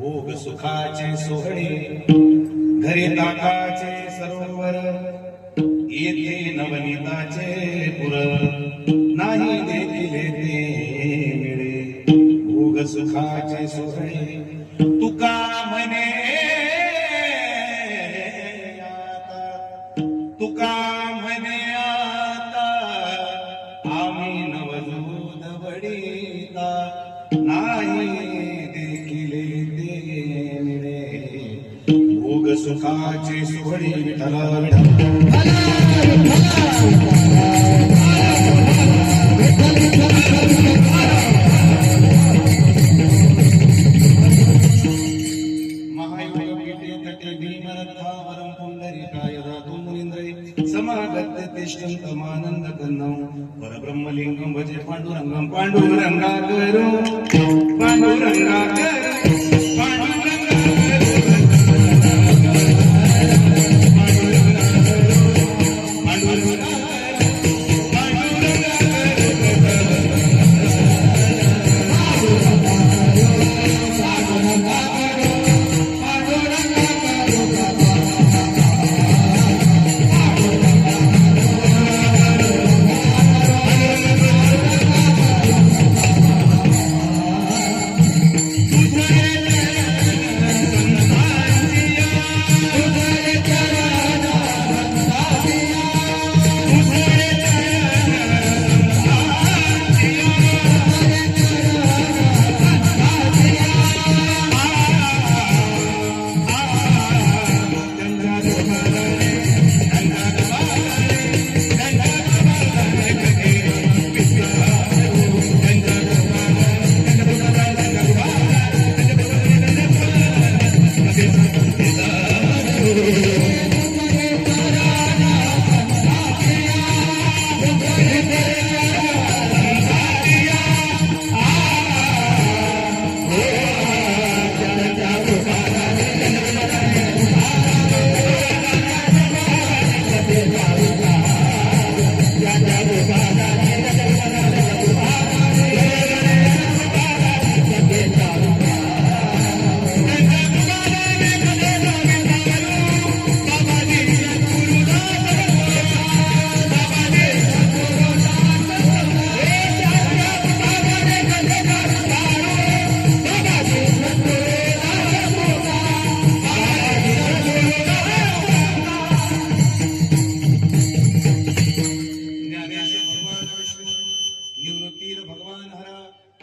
भोग सुखाचे सोहळे घरी ताकाचे सरोवर येथे नवनीताचे पुर नाही देखिले ते मिळे भोग सुखाचे सोहळे तुका म्हणे तुका म्हणे आता आम्ही नवजूद वडिता नाही देखिले ते मिळे भोग सुखाचे सोहळे विठ्ठला समागत्यतिष्ठन्तमानन्द कन्नौ परब्रह्मलिङ्गं भजे पाण्डुरङ्गं पाण्डुरङ्गाकरो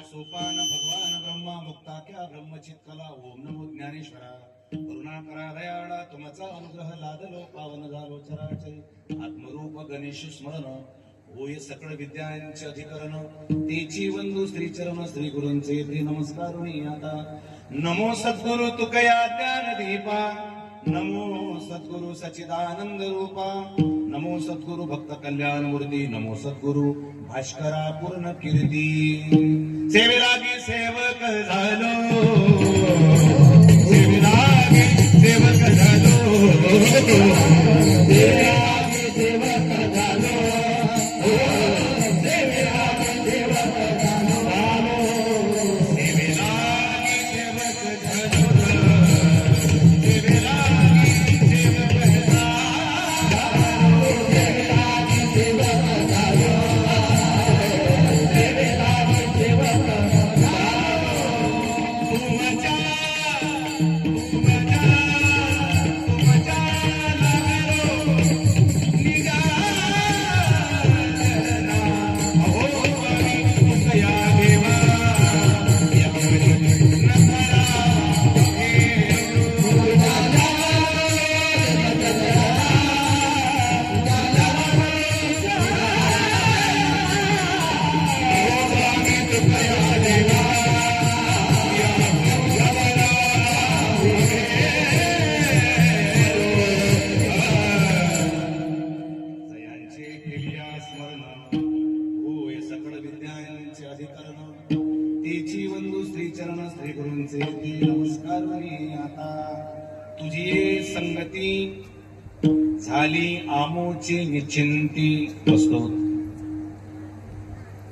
सोपान भगवान ब्रह्मा मुक्ताख्या ब्रह्मचित कला ओम नमो ज्ञानेश्वरा करुणाकरा दयाळा तुमचा अनुग्रह लादलो पावन झालो चराचरी आत्मरूप गणेश स्मरण होय सकळ विद्यांचे अधिकरण तेची वंदू श्रीचरण श्री गुरूंचे ते नमस्कारुणी आता नमो सद्गुरु तुकया ज्ञान दीपा नमो सद्गुरु सच्चिदानंद रूपा नमो सद्गुरु भक्त कल्याण मूर्ती नमो सद्गुरु भास्करा पूर्ण कीर्ती सेवेलागी सेवक झालो सेवेलागी सेवक झालो सेवेलागी सेवक झालो सेवेलागी सेवक झालो सेवेलागी सेवक झालो सेवेलागी सेवक झालो सेवेलागी सेवक झालो श्री गुरूंचे नमस्कार आता तुझी संगती झाली आमोची निश्चिंती बसतो.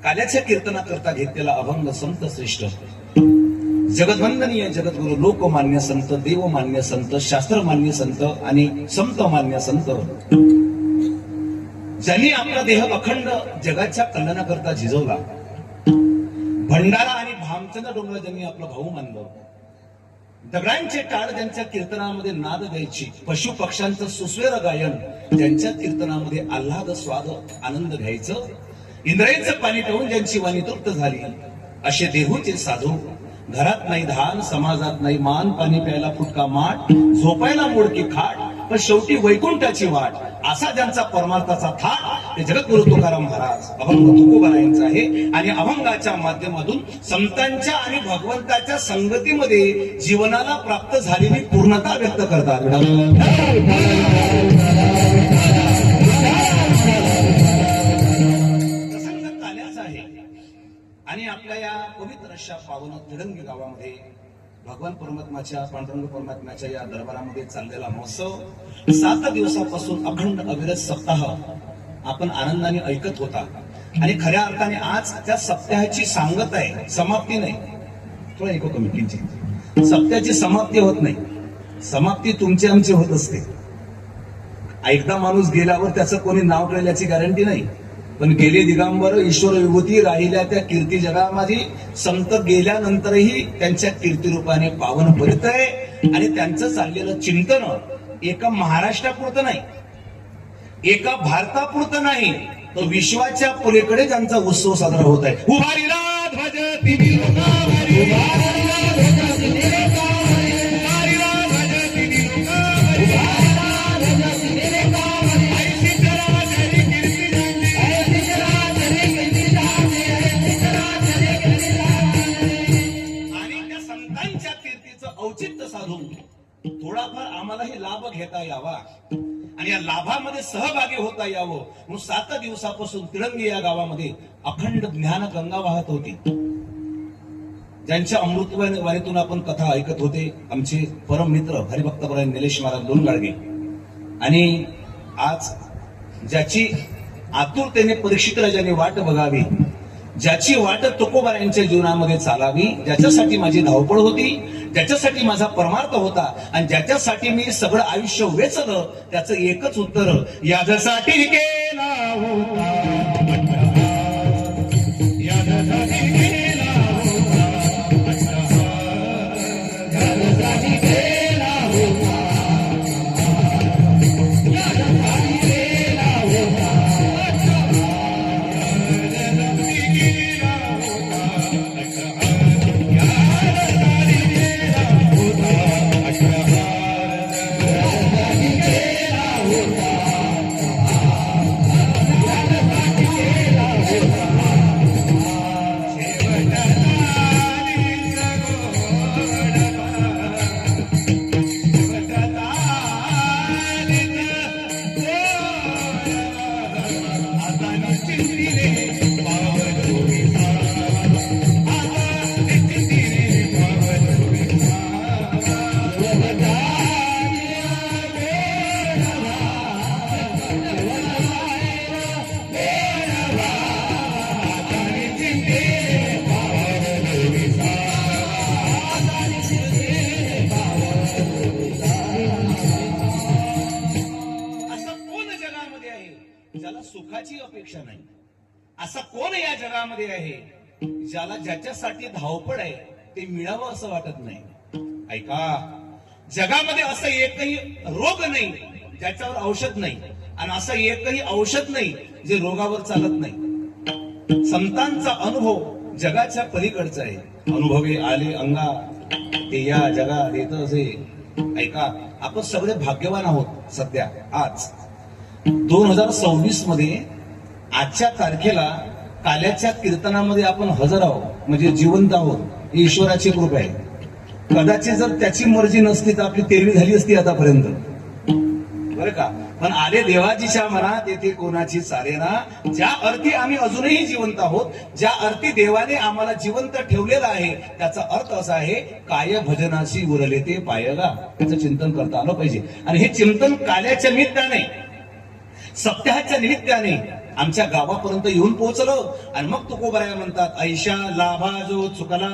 काल्याच्या कीर्तना करता घेतलेला अभंग संत श्रेष्ठ जगद्वंदनीय जगद्गुरु लोकमान्य संत, देवमान्य संत, शास्त्रमान्य संत आणि संतमान्य संत, ज्यांनी आपला देह अखंड जगाच्या कल्याणाकरता झिजवला. भंडारा आणि भामचंद डोंगर ज्यांनी आपला भाऊ मानलं. दगडांचे टाळ ज्यांच्या कीर्तनामध्ये नाद द्यायची. पशु पक्ष्यांचं सुस्वेर गायन ज्यांच्या कीर्तनामध्ये आल्हाद स्वाद आनंद घ्यायचं. इंद्रायचं पाणी पिऊन ज्यांची वाणी तृप्त झाली. असे देहूचे साधू. घरात नाही धान, समाजात नाही मान, पाणी प्यायला फुटका माठ, झोपायला मोडकी खाट, पण शेवटी वैकुंठाची वाट, असा ज्यांचा परमार्थाचा थाट ते जगद्गुरु तुकाराम महाराज अभंग तुकोबारायांचा आहे. आणि अभंगाच्या माध्यमातून संतांच्या आणि भगवंताच्या संगतीमध्ये जीवनाला प्राप्त झालेली पूर्णता व्यक्त करतात. प्रसंग काल्याचा आहे. आणि आपल्या या पवित्र अशा पावन तिडंगी गावामध्ये भगवान परमात्माच्या, पांडुरंग परमात्म्याच्या या दरबारामध्ये चाललेला महोत्सव 7 दिवसापासून अखंड अविरत सप्ताह आपण आनंदाने ऐकत होता. आणि खऱ्या अर्थाने आज त्या सप्ताहाची सांगत आहे, समाप्ती नाही. थोडा ऐकू कमिटीची सप्ताहाची समाप्ती होत नाही. समाप्ती तुमची आमची होत असते. एकदा माणूस गेल्यावर त्याचं कोणी नाव ठेवलं याची गॅरंटी नाही. पण गेले दिगंबर ईश्वर विभूती राहिल्या त्या कीर्ती जगामध्ये. संत गेल्यानंतरही त्यांच्या कीर्तिरूपाने पावन भरत आहे. आणि त्यांचं चाललेलं चिंतन एका महाराष्ट्रापुरतं नाही, एका भारतापुरतं नाही, तर विश्वाच्या पुरेकडे त्यांचा उत्सव साजरा होत आहे. उभारी रा ध्वज तिन्ही लोकांवरी, उभारी रा ध्वज तिन्ही लोकांवरी, उभारी रा ध्वज तिन्ही लोकांवरी, उभारी रा ध्वज तिन्ही लोकांवरी, ऐशी करा जरी कीर्ती झाली, ऐशी करा जरी कीर्ती झाली, ऐशी करा जरी कीर्ती झाली. आणि त्या संतांच्या कीर्तीचं औचित्य साधून थोडाफार आम्हालाही लाभ घेता यावा आणि या लाभामध्ये सहभागी होता यावं म्हणून 7 दिवसापासून तिळंगी या गावामध्ये अखंड ज्ञान गंगा वाहत होती. ज्यांच्या अमृतवाणीतून आपण कथा ऐकत होते आमचे परम मित्र हरिभक्तपरायण निलेश महाराज लोणगाडगे. आणि आज ज्याची आतुरतेने परीक्षित राजाने वाट बघावी, ज्याची वाट तुकोबारायांच्या जीवनामध्ये चालावी, ज्याच्यासाठी माझी धावपळ होती, ज्याच्यासाठी माझा परमार्थ होता आणि ज्याच्यासाठी मी सगळं आयुष्य वेचलं, त्याचं एकच उत्तर, याच्यासाठी केला होता, याच्यासाठी केला होता, याच्यासाठी केला होता, याच्यासाठी केला होता. ज्याला सुखाची अपेक्षा नाही, असा कोण या जगामध्ये आहे ज्याला ज्याच्यासाठी धावपळ आहे ते मिळावं असं वाटत नाही. ऐका, जगामध्ये असं एकही रोग नाही ज्याच्यावर औषध नाही आणि असं एकही औषध नाही जे रोगावर चालत नाही. संतांचा अनुभव जगाच्या पलीकडचा आहे. अनुभवे आले अंगा ते या जगात येत असे. ऐका, आपण सगळे भाग्यवान आहोत. सध्या आज 2026 मध्ये आजच्या तारखेला काल्याच्या कीर्तनामध्ये आपण हजर आहोत म्हणजे जिवंत आहोत. ही ईश्वराची कृपा आहे. कदाचित जर त्याची मर्जी नसती तर आपली तेरवी झाली असती आतापर्यंत, बरं का. पण आले देवाजीच्या मनात येथे कोणाची चालेना. ज्या अर्थी आम्ही अजूनही जिवंत आहोत, ज्या अर्थी देवाने आम्हाला जिवंत ठेवलेला आहे, त्याचा अर्थ असा आहे, काय भजनाची उरले ते पायगा. त्याचं चिंतन करता आलं पाहिजे. आणि हे चिंतन काल्याच्या निमित्ताने, सप्ताहाच्या निमित्ताने आमच्या गावापर्यंत येऊन पोहोचलो. आणि मग तुकोबाराया म्हणतात, ऐशा लाभा जो चुकला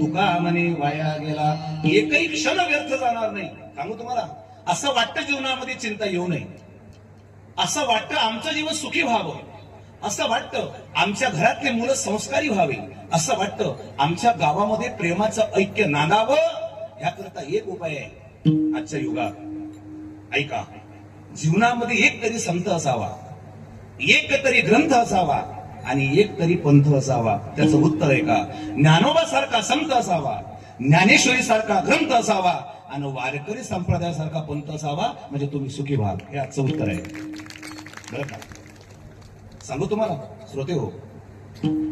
तुका म्हणे वाया गेला. एकही क्षण व्यर्थ जाणार नाही. सांगू तुम्हाला, असं वाटतं जीवनामध्ये चिंता येऊ नये, असं वाटतं आमचं जीवन सुखी व्हावं, असं वाटतं आमच्या घरातले मुलं संस्कारी व्हावे, असं वाटतं आमच्या गावामध्ये प्रेमाचं ऐक्य नांदावं. याकरता एक उपाय आहे आजच्या युगात. ऐका, जीवनामध्ये एक तरी संत असावा, एक तरी ग्रंथ असावा आणि एक तरी पंथ असावा. त्याचं उत्तर आहे का? ज्ञानोबा सारखा संत असावा, ज्ञानेश्वरी सारखा ग्रंथ असावा आणि वारकरी संप्रदायासारखा पंथ असावा, म्हणजे तुम्ही सुखी व्हाल. हे आजचं उत्तर आहे बरं का. सांगू तुम्हाला श्रोते हो,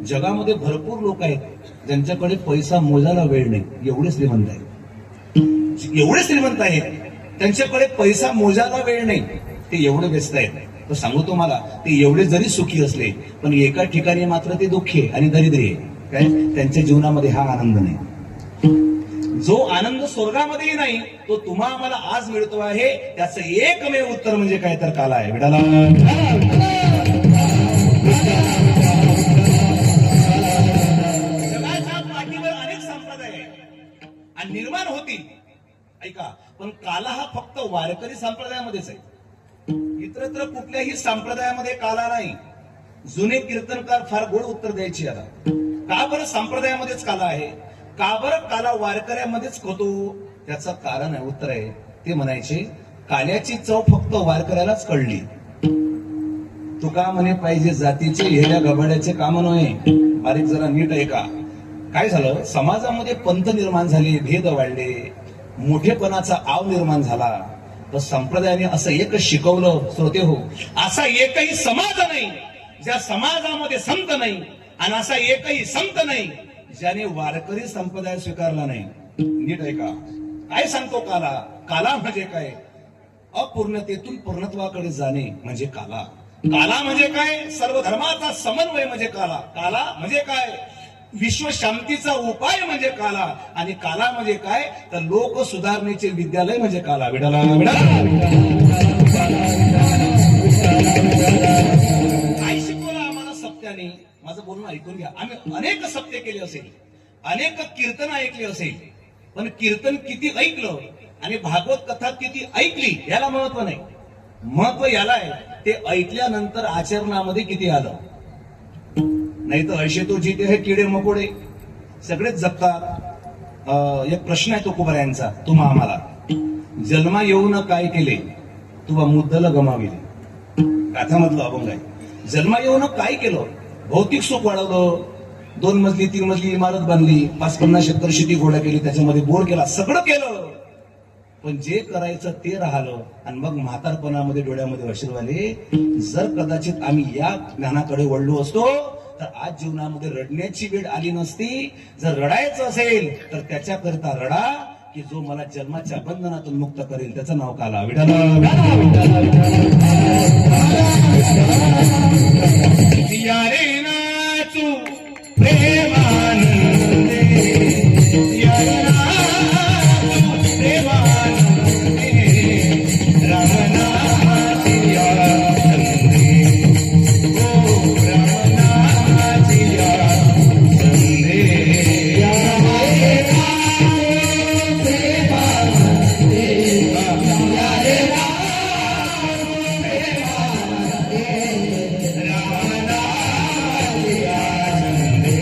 जगामध्ये भरपूर लोक आहेत ज्यांच्याकडे पैसा मोजायला वेळ नाही, एवढे श्रीमंत आहेत, एवढे श्रीमंत आहेत त्यांच्याकडे पैसा मोजायला वेळ नाही, ते एवढे व्यस्त आहेत. तर सांगू तुम्हाला, ते एवढे जरी सुखी असले पण एका ठिकाणी मात्र ते दुःखी आहे आणि दरिद्री आहे. काय? त्यांच्या जीवनामध्ये हा आनंद नाही. जो आनंद स्वर्गामध्येही नाही तो तुम्हा आम्हाला आज मिळतो आहे, त्याचं एकमेव उत्तर म्हणजे काय तर काला आहे. विडाला जगाच्या पाठीवर अनेक संप्रदाय आणि निर्माण होतील, ऐका, पण काला हा फक्त वारकरी संप्रदायामध्येच आहे. इतरत्र कुठल्याही संप्रदायामध्ये काला नाही. जुने कीर्तनकार फार गोड उत्तर द्यायची आता, का बरं संप्रदायामध्येच काला आहे, का बरं काला वारकऱ्यामध्येच होतो? त्याचं कारण आहे, उत्तर आहे, ते म्हणायचे काल्याची चव फक्त वारकऱ्यालाच कळली. तुका म्हणे पाहिजे जातीचे हेल्या गबाड्याचे काम नव्हे. बारीक जरा नीट आहे का? काय झालं, समाजामध्ये पंथ निर्माण झाले, भेद वाढले, मोठेपणाचा आव निर्माण झाला. तर संप्रदायाने असं एकच शिकवलं श्रोते हो, असा एकही समाज नाही ज्या समाजामध्ये संत नाही, आणि असा एकही संत नाही ज्याने वारकरी संप्रदाय स्वीकारला नाही. नीट आहे का? काय सांगतो काला? काला म्हणजे काय? अपूर्णतेतून पूर्णत्वाकडे जाणे म्हणजे काला. काला म्हणजे काय? सर्व धर्माचा समन्वय म्हणजे काला. काला म्हणजे काय? विश्व शांतीचा उपाय म्हणजे काला. आणि काला म्हणजे काय? तर लोक सुधारणेचे विद्यालय म्हणजे काला. विडाला काय शिकवलं आम्हाला सत्याने? माझं बोलणं ऐकून घ्या. आम्ही अनेक सत्य केले असेल, अनेक कीर्तन ऐकले असेल, पण कीर्तन किती ऐकलं आणि भागवत कथा किती ऐकली याला महत्व नाही. महत्व याला आहे ते ऐकल्यानंतर आचरणामध्ये किती आलं. नाही तर ऐशे तो जिथे हे किडे मकोडे सगळेच जगतात. एक प्रश्न आहे तो कुबऱ्यांचा तुम्हा आम्हाला, जन्मा येऊन काय केले तुवा मुद्दल गमाविले. गाथामधलं अभंग आहे. जन्मा येऊन काय केलं? भौतिक सुख वाढवलं, 2 मजली 3 मजली इमारत बांधली, 50-50 एकर शेती गोळा केली, त्याच्यामध्ये बोर केला, सगळं केलं, पण जे करायचं ते राहिलं. आणि मग म्हातारपणामध्ये डोळ्यामध्ये अश्रू आले. जर कदाचित आम्ही या ज्ञानाकडे वळलो असतो तर आज जीवनामध्ये रडण्याची वेळ आली नसती. जर रडायचं असेल तर त्याच्याकरिता रडा की जो मला जन्माच्या बंधनातून मुक्त करेल, त्याचं नाव काला. विठाला यारे नाचू प्रेमानंदे, यारे नाचू प्रेमानंदे, रामनामाची आनंदे, ओ रामनामाची आनंदे, यारे नाचू प्रेमानंदे, यारे नाचू प्रेमानंदे, रामनामाची आनंदे.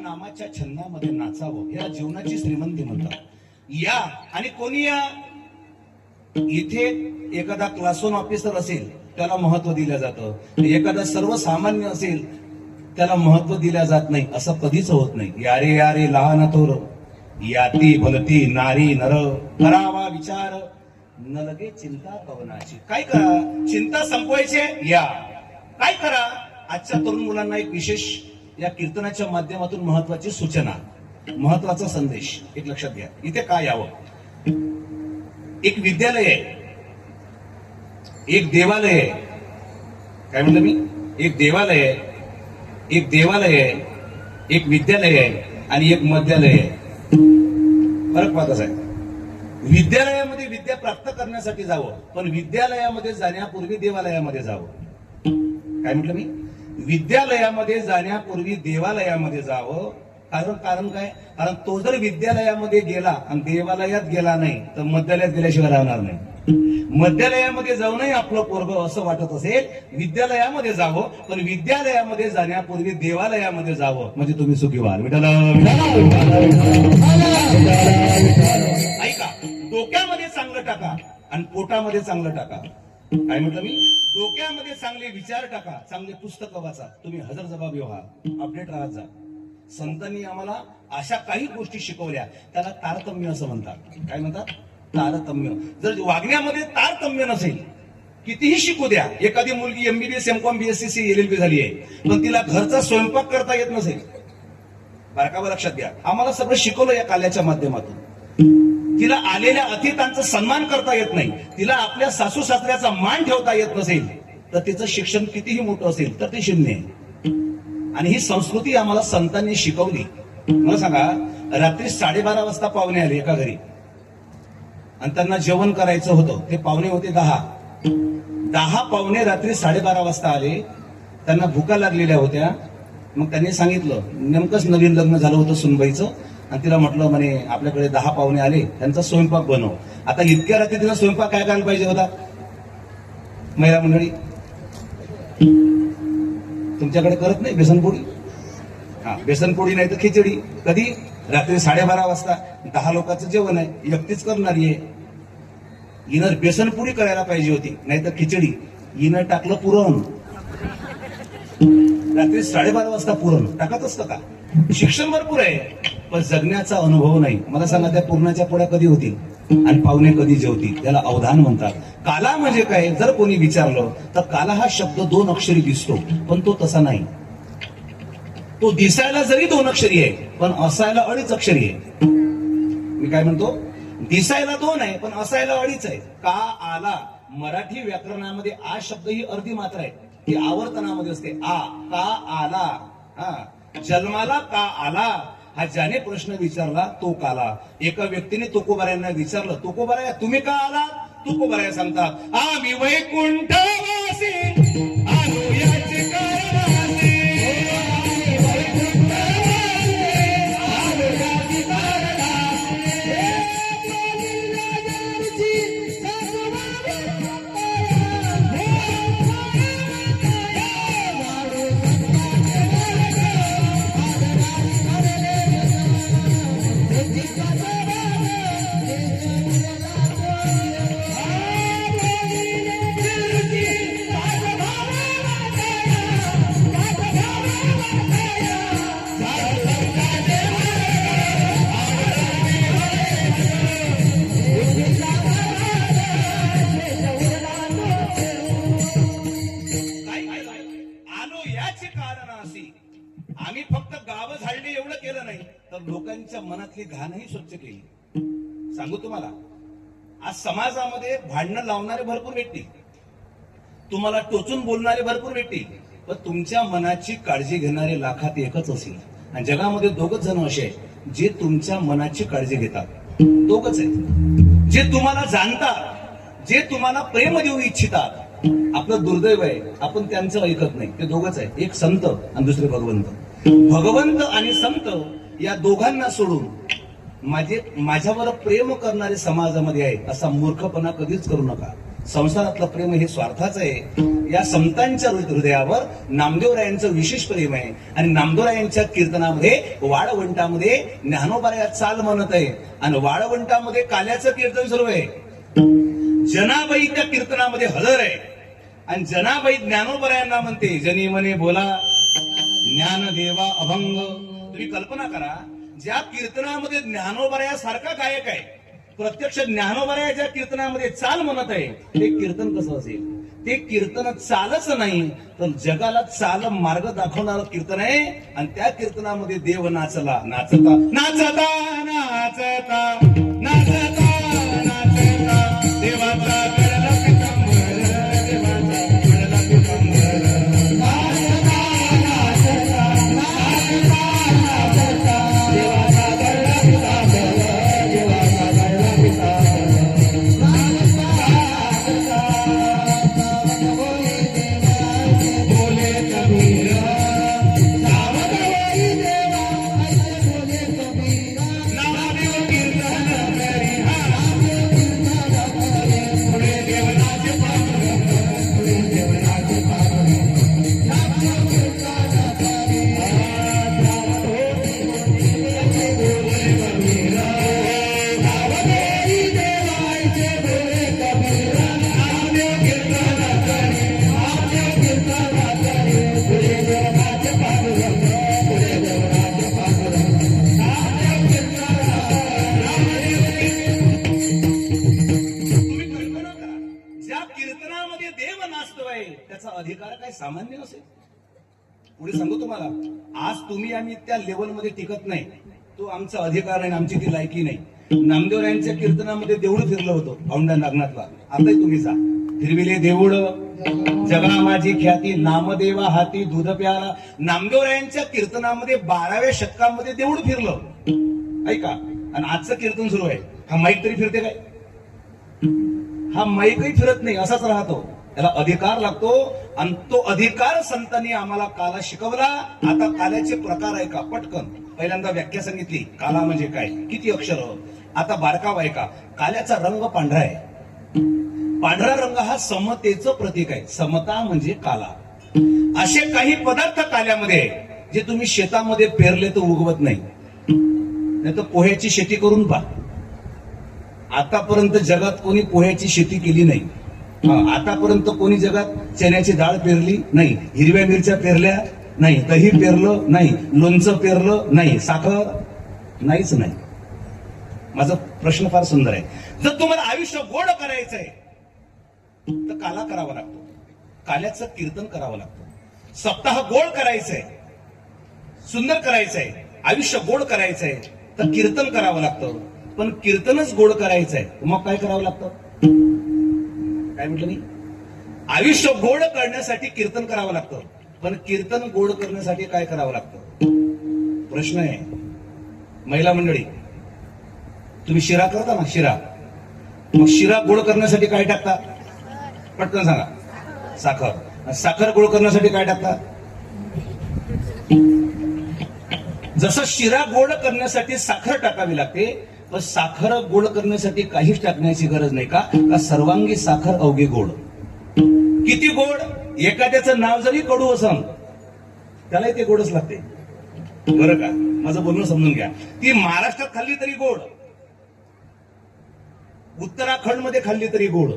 नामाच्या छंदामध्ये नाचावं, या जीवनाची श्रीमंती म्हणतात. या आणि कोणी या, इथे एखादा क्लास 1 ऑफिसर असेल त्याला महत्व दिलं जातं, एखादा सर्वसामान्य असेल त्याला महत्व दिलं जात नाही, असं कधीच होत नाही. यारे यारे लहान थोर, याती भलती नारी नर, करावा विचार न लगे चिंता पवनाची. काय करा, चिंता संपवायचे या. काय करा, आजच्या तरुण मुलांना एक विशेष या कीर्तनाच्या माध्यमातून महत्वाची सूचना, महत्वाचा संदेश एक लक्षात घ्या. इथे काय यावं, एक विद्यालय आहे, एक देवालय आहे. काय म्हणलं मी, एक देवालय आहे, एक देवालय आहे, एक विद्यालय आहे आणि एक मध्यालय आहे. फरक पाहत आहे. विद्यालयामध्ये विद्या प्राप्त करण्यासाठी जावं, पण विद्यालयामध्ये जाण्यापूर्वी देवालयामध्ये जावं. काय म्हटलं मी, विद्यालयामध्ये जाण्यापूर्वी देवालयामध्ये जावं. कारण काय, कारण तो जर विद्यालयामध्ये गेला आणि देवालयात गेला नाही तर मध्यालयात गेल्याशिवाय राहणार नाही. मध्यालयामध्ये जाऊनही आपलं पोरग असं वाटत असेल, विद्यालयामध्ये जावं, पण विद्यालयामध्ये जाण्यापूर्वी देवालयामध्ये जावं, म्हणजे तुम्ही सुखी व्हाल. ऐका, डोक्यामध्ये चांगलं टाका आणि पोटामध्ये चांगलं टाका. काय म्हटलं मी, डोक्यामध्ये चांगले विचार टाका, चांगले पुस्तकं वाचा, तुम्ही हजर जबाबी व्हा, अपडेट राहत जा. संतांनी आम्हाला अशा काही गोष्टी शिकवल्या, त्याला तारतम्य असं म्हणतात. काय म्हणतात, तारतम्य. जर वागण्यामध्ये तारतम्य नसेल, कितीही शिकू द्या, एखादी मुलगी MBBS MCOM BSc LLB झाली आहे, पण तिला घरचा स्वयंपाक करता येत नसेल, बारकावर लक्षात घ्या. आम्हाला सगळं शिकवलं या काल्याच्या माध्यमातून. तिला आलेल्या अतिथांचा सन्मान करता येत नाही, तिला आपल्या सासू सासऱ्याचा मान ठेवता येत नसेल, तर तिचं शिक्षण कितीही मोठं असेल तर ते शून्य आहे. आणि ही संस्कृती आम्हाला संतांनी शिकवली. मला सांगा, रात्री 12:30 वाजता पाहुणे आले एका घरी आणि त्यांना जेवण करायचं होतं. ते पाहुणे होते 10 पाहुणे रात्री 12:30 वाजता आले. त्यांना भुका लागलेल्या होत्या. मग त्यांनी सांगितलं, नेमकंच नवीन लग्न झालं होतं सुनबाईचं, आणि तिला म्हटलं, म्हणे आपल्याकडे 10 पाहुणे आले, त्यांचा स्वयंपाक बनव. आता इतक्या रात्री तिला स्वयंपाक काय करायला पाहिजे होता. महिला मंडळी, तुमच्याकडे करत नाही बेसनपोळी, हा बेसनपोळी नाही तर खिचडी. कधी, रात्री 12:30 वाजता. 10 लोकांचं जेवण आहे, एकटीच करणारी आहे. हिनं बेसनपोळी करायला पाहिजे होती, नाही तर खिचडी. हिनं टाकलं पुरण. रात्री 12:30 वाजता पुरण टाकत असतं का. शिक्षण भरपूर आहे, पण जगण्याचा अनुभव नाही. मला सांगा, त्या पुरणाच्या पोळ्या कधी होतील आणि पाहुणे कधी जेवतील, त्याला अवधान म्हणतात. काला म्हणजे काय, जर कोणी विचारलं तर काला हा शब्द 2 अक्षरी दिसतो, पण तो तसा नाही. तो दिसायला जरी 2 अक्षरी आहे, पण असायला 2.5 अक्षरी आहे. मी काय म्हणतो, दिसायला 2 आहे, पण असायला 2.5 आहे. का आला, मराठी व्याकरणामध्ये आ शब्द ही अर्धी मात्रा आहे, ती आवर्तनामध्ये असते. आ, का आला. हा, जन्माला का आला, हा ज्याने प्रश्न विचारला तो काला. एका व्यक्तीने तुकोबारायांना विचारलं, तुकोबाराया तुम्ही का आला. तुकोबाराया सांगतात, आम्ही वैकुंठवासी आलो याचे कारणासी. मनातली घाणही स्वच्छ केली. सांगू तुम्हाला, आज समाजामध्ये भांडणं लावणारे भरपूर भेटतील, तुम्हाला टोचून बोलणारे भरपूर भेटतील, पण तुमच्या मनाची काळजी घेणारे लाखात एकच असेल. आणि जगामध्ये दोघच जण असे आहेत जे तुमच्या मनाची काळजी घेतात. दोघच आहेत जे तुम्हाला जाणतात, जे तुम्हाला प्रेम देऊ इच्छितात. आपलं दुर्दैव आहे, आपण त्यांचं ऐकत नाही. ते दोघच आहेत, एक संत आणि दुसरे भगवंत. भगवंत आणि संत या दोघांना सोडून माझ्यावर प्रेम करणारे समाजामध्ये आहे असा मूर्खपणा कधीच करू नका. संसारातलं प्रेम हे स्वार्थाचं आहे. या संतांच्या हृदयावर नामदेवरायांचं विशेष प्रेम आहे. आणि नामदेवरायांच्या कीर्तनामध्ये वाळवंटामध्ये ज्ञानोबा चाल म्हणत आहे आणि वाळवंटामध्ये काल्याचं कीर्तन सुरू आहे. जनाबाई त्या कीर्तनामध्ये हजर आहे आणि जनाबाई ज्ञानोबरायांना म्हणते, जनी म्हणे बोला ज्ञानदेवा अभंग. तुम्ही कल्पना करा, ज्या कीर्तनामध्ये ज्ञानोबरायासारखा गायक आहे, प्रत्यक्ष ज्ञानोबराया ज्या कीर्तनामध्ये चाल म्हणत आहे, ते कीर्तन कसं असेल? ते कीर्तन चालच नाही तर जगाला चाल मार्ग दाखवणारं कीर्तन आहे. आणि त्या कीर्तनामध्ये देव नाचला, नाचता नाचता नाचता नाचता नाचता देवाचा गळला पितांबर, देवाचा गळला पितांबर. नाचता नाचता नाचता नाचता देवाचा गळला पितांबर, देवाचा गळला पितांबर. बोले कबीर सावधाई देवा, बोले कबीर नामदेव कीर्तन करी, नामदेव कीर्तन करी. पुढे देवनाचे पांडुरंग, पुढे देवनाचे पांडुरंग, नामदेव कीर्तन करी. बोले कबीर सावधाई देवाचे, बोले कबीर नामदेव कीर्तन करी, नामदेव कीर्तन करी. पुढे देवनाचे पांडुरंग, पुढे देवनाचे पांडुरंग, नामदेव कीर्तन तुम्ही कल्पना करा, ज्या कीर्तनामध्ये देव नाचतोय त्याचा अधिकार काय सामान्य नसेल? पुढे सांगू तुम्हाला, आज तुम्ही आम्ही त्या लेवलमध्ये टिकत नाही. तो आमचा अधिकार नाही, आमची ती लायकी नाही. नामदेवरायांच्या कीर्तनामध्ये देऊळ फिरलं होतं औंढा नागनाथला. आताही तुम्ही जा, फिरविले देऊळ जगा माझी ख्याती, नामदेवा हाती दूध प्याला. नामदेवरायांच्या कीर्तनामध्ये 12व्या शतकामध्ये देऊळ फिरलं, ऐका. आणि आजचं कीर्तन सुरू आहे, हा माईक तरी फिरते काय? हा माईकही फिरत नाही, असाच राहतो. त्याला अधिकार लागतो आणि तो अधिकार संतांनी आम्हाला काला शिकवला. आता काल्याचे प्रकार आहे का? पटकन पहिल्यांदा व्याख्या सांगितली, काला म्हणजे काय, किती अक्षर. आता बारकाव आहे का? काल्याचा रंग पांढरा आहे. पांढरा रंग हा समतेचं प्रतीक आहे. समता म्हणजे काला. असे काही पदार्थ काल्यामध्ये आहे जे तुम्ही शेतामध्ये पेरले तर उगवत नाही. नाही तर पोह्याची शेती करून पहा. आतापर्यंत जगात कोणी पोह्याची शेती केली नाही. आतापर्यंत कोणी जगात चण्याची डाळ पेरली नाही, हिरव्या मिरच्या पेरल्या नाही, दही पेरलं नाही, लोणचं पेरलं नाही, साखर नाहीच नाही. माझा प्रश्न फार सुंदर आहे. जर तुम्हाला आयुष्य गोड करायचंय तर काला करावा लागतो, काल्याचं कीर्तन करावं लागतं. सप्ताह गोड करायचंय, सुंदर करायचंय, आयुष्य गोड करायचंय तर कीर्तन करावं लागतं. पण कीर्तनच गोड करायचंय मग काय करावं लागतं? काय म्हटलं मी? आयुष्य गोड करण्यासाठी कीर्तन करावं लागतं, पण कीर्तन गोड करण्यासाठी काय करावं लागतं? प्रश्न आहे. महिला मंडळी, तुम्ही शिरा करता ना, शिरा. मग शिरा गोड करण्यासाठी काय टाकता? पटकन सांगा. साखर. साखर गोड करण्यासाठी काय टाकता? जसं शिरा गोड करण्यासाठी साखर टाकावी लागते, पण साखर गोड करण्यासाठी काहीच टाकण्याची गरज नाही. का सर्वांगी साखर अवघे गोड. किती गोड? एखाद्याचं नाव जरी कडू असं त्यालाही ते गोडच लागते, बरं का? माझं बोलणं समजून घ्या. ती महाराष्ट्रात खाल्ली तरी गोड, उत्तराखंड खाल्ली तरी गोड,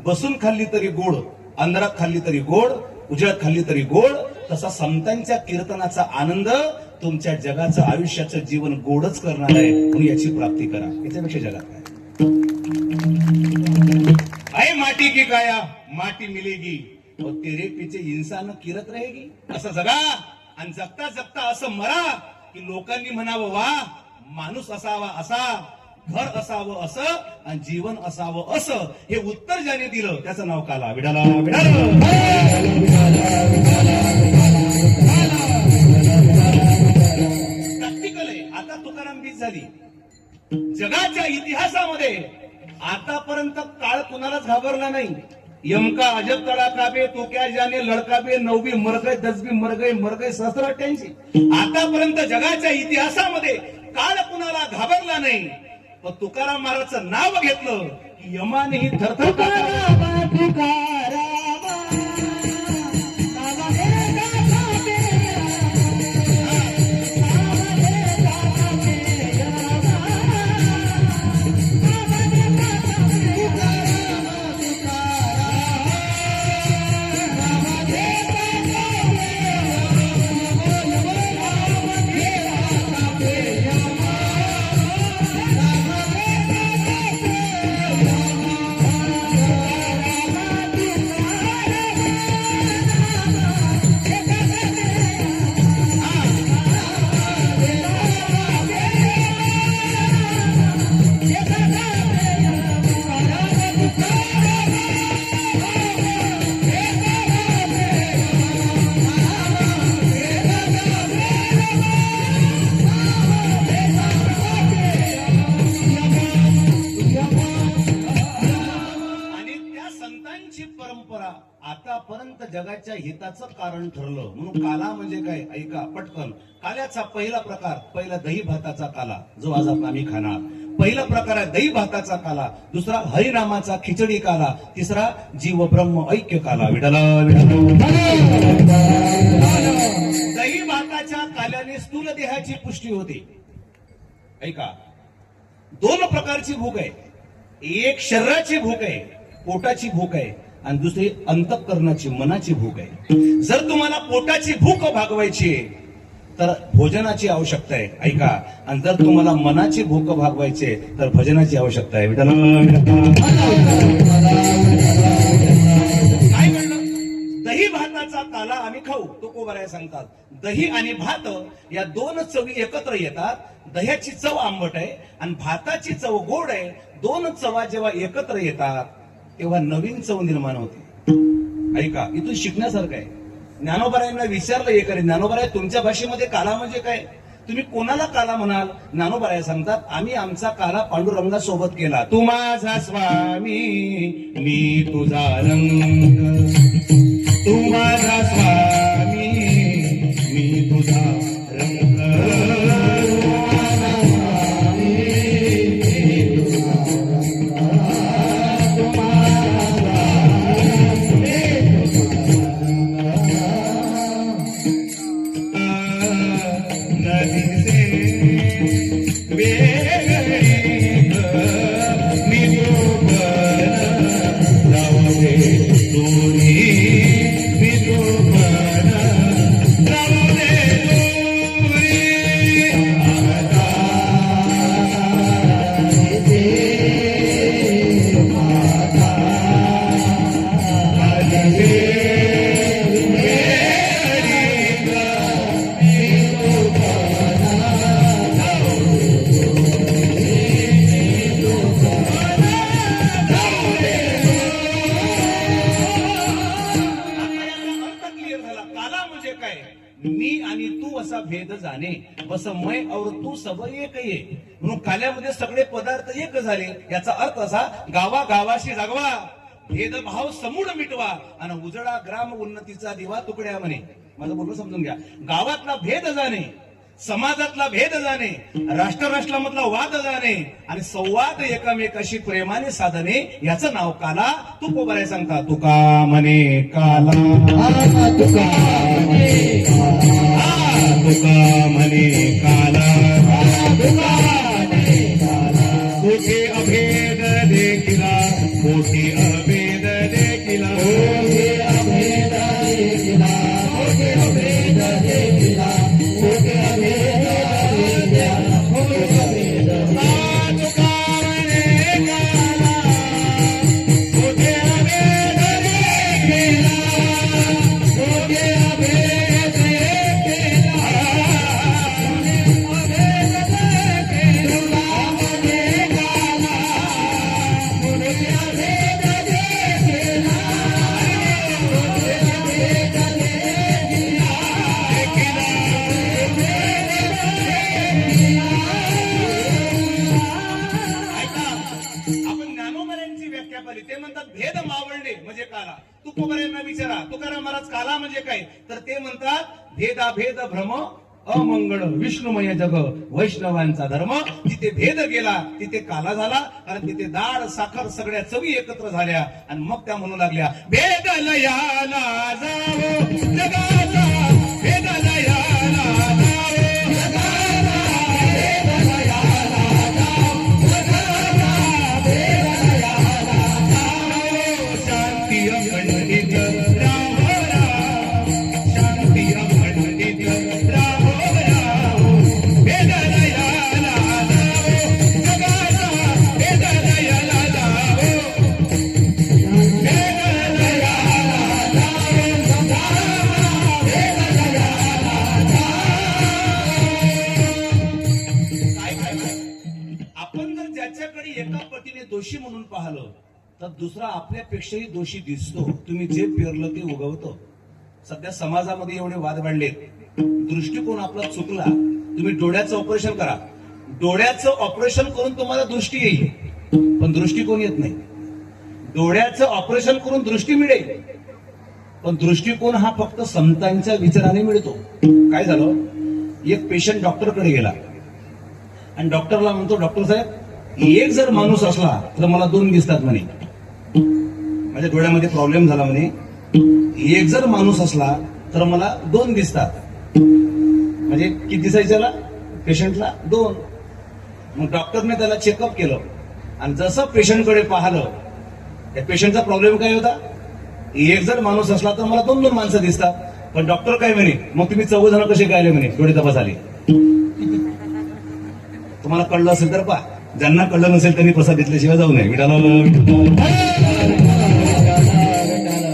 बसून खाल्ली तरी गोड, अंधारात खाल्ली तरी गोड, उजेडात खाल्ली तरी गोड. तसा संतांच्या कीर्तनाचा आनंद तुमच्या जगाचं आयुष्याचं जीवन गोडच करणार आहे. म्हणून याची प्राप्ती करा. याच्यापेक्षा जगात काय आहे? माटी की काया माटी मिलेगी और तेरे पीछे इंसान किरत रहेगी. असं जगा आणि जगता जगता असं मरा की लोकांनी म्हणावं, वा माणूस असावा असा, घर असावं असं आणि जीवन असावं असं, हे उत्तर ज्याने दिलं त्याचं नाव काला. विडाला विडाला प्रॅक्टिकल आहे. आता तुकाराम बीज झाली. जगाच्या इतिहासामध्ये आतापर्यंत काळ कुणालाच घाबरला नाही. यमका अजब तडा काबे, तो क्या जाने लडका बे, 9वी मर गए, 10वी मर गए 788. आतापर्यंत जगाच्या इतिहासामध्ये काळ कुणाला घाबरला नाही. पण तुकाराम महाराजचं नाव घेतलं की यमानेही थरथर कापला. आतापर्यंत जगाच्या हिताचं कारण ठरलं म्हणून काला म्हणजे काय ऐका पटकन. काल्याचा पहिला प्रकार, पहिला दही भाताचा काला जो आज आपण आम्ही खाणार. पहिला प्रकार आहे दही भाताचा काला, दुसरा हरिनामाचा खिचडी काला, तिसरा जीव ब्रह्म ऐक्य काला. विडाला दही भाताच्या काल्याने स्थूल देहाची पुष्टी होते. ऐका, दोन प्रकारची भूक आहे. एक शरीराची भूक आहे, पोटाची भूक आहे, आणि दुसरी अंतःकरणाची मनाची भूक आहे. जर तुम्हाला पोटाची भूक भागवायची आहे तर भोजनाची आवश्यकता आहे. ऐका, आणि जर तुम्हाला मनाची भूक भागवायची आहे तर भजनाची आवश्यकता आहे. काय म्हणलं? दही भाताचा काला आम्ही खाऊ, तो कोबराया सांगतात. दही आणि भात या दोन चवी एकत्र येतात. दह्याची चव आंबट आहे आणि भाताची चव गोड आहे. दोन चवा जेव्हा एकत्र येतात तेव्हा नवीन चव निर्माण होते. ऐका, इथून शिकण्यासारखं आहे. ज्ञानोबारायांना विचारलं हे करे, ज्ञानोबाराय तुमच्या भाषेमध्ये काला म्हणजे काय? तुम्ही कोणाला काला म्हणाल? ज्ञानोबाराय सांगतात, आम्ही आमचा काला पांडुरंगा सोबत केला. तू माझा स्वामी मी तुझा रंग, तू माझा स्वामी मी तुझा रंग. मी आणि तू असा भेद जाणे, बस मैं और तू सब एक ये. म्हणून काल्यामध्ये सगळे पदार्थ एक झाले. याचा अर्थ असा, गावा गावाशी जागवा, भेदभाव समूळ मिटवा आणि उजळा ग्राम उन्नतीचा दिवा तुकड्या म्हणे. माझं बोलणं समजून घ्या. गावातला भेद जाणे, समाजातला भेद जाणे, राष्ट्र राष्ट्रामधला वाद जाणे आणि संवाद एकामेकाशी प्रेमाने साधणे, याचं नाव काला. तू कोबराय सांगता, तुका म्हणे काला, तुका म्हणे काला, मोठे अभेद देखिला, मोठे अभेद देखिला, मोठे अभेद देखिला, मोठे अभेद देखिला, मोठे अभेद देखिला, मोठे अभेद तुका म्हणे काला, मोठे अभेद देखिला, मोठे अभेद देखिला, मोठे अभेद देखिला. व्याख्या पाहिली. ते म्हणतात भेद मावळणे म्हणजे काला. तुकोबारायांना विचारा तुकाराम महाराज काला म्हणजे काय, तर ते म्हणतात भेदाभेद भ्रम अमंगळ विष्णुमय जग वैष्णवांचा धर्म. जिथे भेद गेला तिथे काला झाला, कारण तिथे दाळ साखर सगळ्या चवी एकत्र झाल्या. आणि मग त्या म्हणू लागल्या भेद लयाला जावो जगाला, भेद लयाला जावो जगाला, भेद लयाला जावो जगाला, भेद लयाला जावो. शांती अखंडित राहो राहो, शांती अखंडित राहो राहो, भेद लयाला जावो जगाला, भेद लयाला जावो, भेद लयाला जावो जगाला, भेद लयाला जावो. आपण जर ज्याच्याकडे एका पटीने दोषी म्हणून पाहिलं तर दुसरा आपल्यापेक्षाही दोषी दिसतो. तुम्ही जे पेरलं ते उगवतं. सध्या समाजामध्ये एवढे वाद वाढलेत. दृष्टिकोन आपला चुकला. तुम्ही डोळ्याचं ऑपरेशन करा, डोळ्याचं ऑपरेशन करून तुम्हाला दृष्टी येईल, पण दृष्टिकोन येत नाही. डोळ्याचं ऑपरेशन करून दृष्टी मिळेल, पण दृष्टिकोन हा फक्त संतांच्या विचाराने मिळतो. काय झालं, एक पेशंट डॉक्टरकडे गेला आणि डॉक्टरला म्हणतो, डॉक्टर साहेब एक जर माणूस असला तर मला दोन दिसतात म्हणे, माझ्या डोळ्यामध्ये प्रॉब्लेम झाला म्हणे. एक जर माणूस असला तर मला दोन दिसतात. म्हणजे किती दिसायच्याला पेशंटला दोन. मग डॉक्टरने त्याला चेकअप केलं आणि जसं पेशंटकडे पाहिलं, त्या पेशंटचा प्रॉब्लेम काय होता, एक जर माणूस असला तर मला दोन दोन माणसं दिसतात. पण डॉक्टर काय म्हणे, मग तुम्ही 14 जण कसे काय आले म्हणे, डोळे तपास आले. तुम्हाला कळलं असेल तर पहा, ज्यांना कळलं नसेल त्यांनी प्रसाद घेतल्याशिवाय जाऊ नये.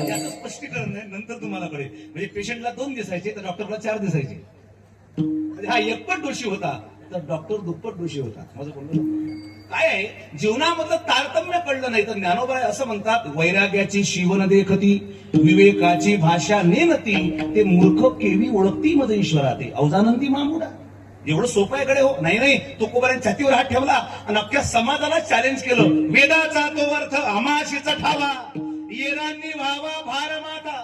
याचं स्पष्टीकरण आहे, नंतर तुम्हाला कळेल. म्हणजे पेशंटला दोन दिसायचे तर डॉक्टरला 4 दिसायचे. म्हणजे हा एकपट दोषी होता तर डॉक्टर दुप्पट दोषी होता. माझं बोलणं काय आहे, जीवनामधलं तारतम्य कळलं नाही तर ज्ञानोबा असं म्हणतात, वैराग्याची शिवण देखती विवेकाची भाषा नेनती, ते मूर्ख केवी ओळखती मध्ये ईश्वरा, ते अवजानंती मामुडा. एवढं सोपं आहे कडे हो. नाही तुकोबारांनी छातीवर हात ठेवला आणि अख्ख्या समाजाला चॅलेंज केलं. वेदाचा तो अर्थ आमाशीचा ठावा, येरांनी व्हावा भार माता.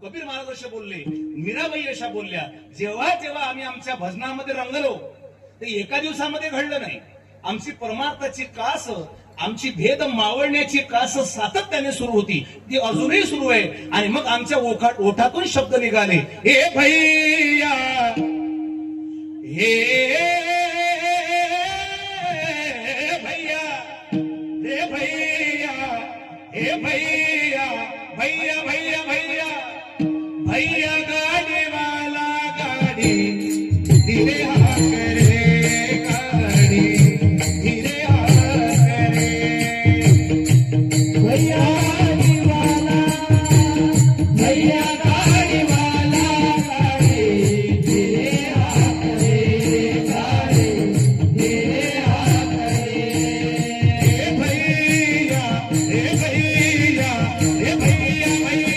कबीर महाराज असे बोलले, मीराबाई अशा बोलल्या. जेव्हा जेव्हा आम्ही आमच्या भजनामध्ये रंगलो ते एका दिवसामध्ये घडलं नाही. आमची परमार्थाची कास, आमची भेद मावळण्याची कास सातत्याने सुरू होती, ती अजूनही सुरू आहे. आणि मग आमच्या ओठातून शब्द निघाले, हे भैया, हे भैया, हे भैया, हे भैया, भैया भैया भैया भैया, गाडी वाला गाडी धीरे हाथ रे, गाडी धीरे हाथ रे, भैया गाडी वाला, भैया गाडी वाला, गाडी धीरे हाथ रे, गाडी धीरे हाथ रे, हे भैया, हे भैया, हे भैया भैया.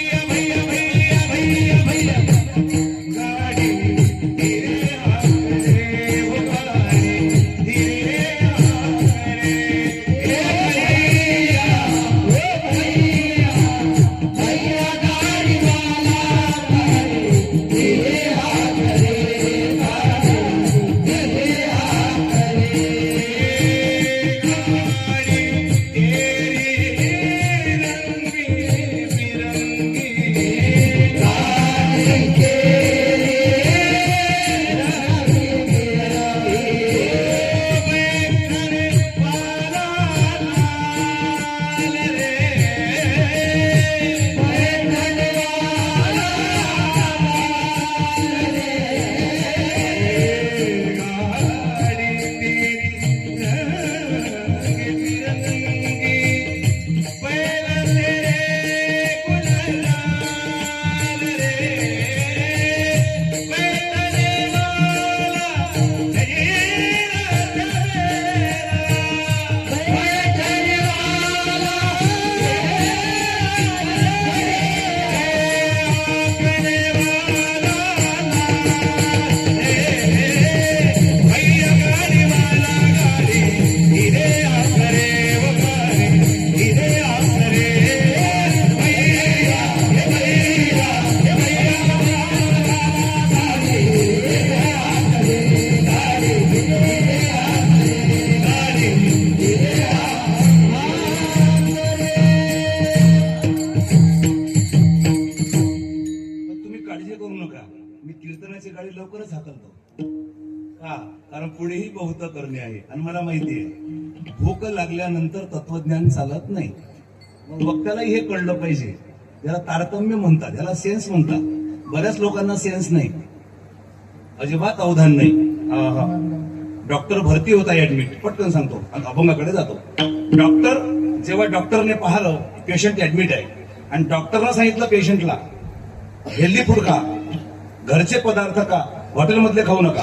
हाकलतो का? कारण पुढेही बहुत करणे आहे आणि मला माहिती आहे भूक लागल्यानंतर तत्वज्ञान चालत नाही. मग वक्त्यालाही हे कळलं पाहिजे. याला तारतम्य म्हणतात, याला सेन्स म्हणतात. बऱ्याच लोकांना सेन्स नाही, अजिबात अवधान नाही. डॉक्टर भरती होता ऍडमिट, पटकन सांगतो आणि अभंगाकडे जातो. जेव्हा डॉक्टरने पाहिलं पेशंट ऍडमिट आहे आणि डॉक्टरला सांगितलं पेशंटला हेल्दी फूड खा, घरचे पदार्थ का, हॉटेलमधले खाऊ नका,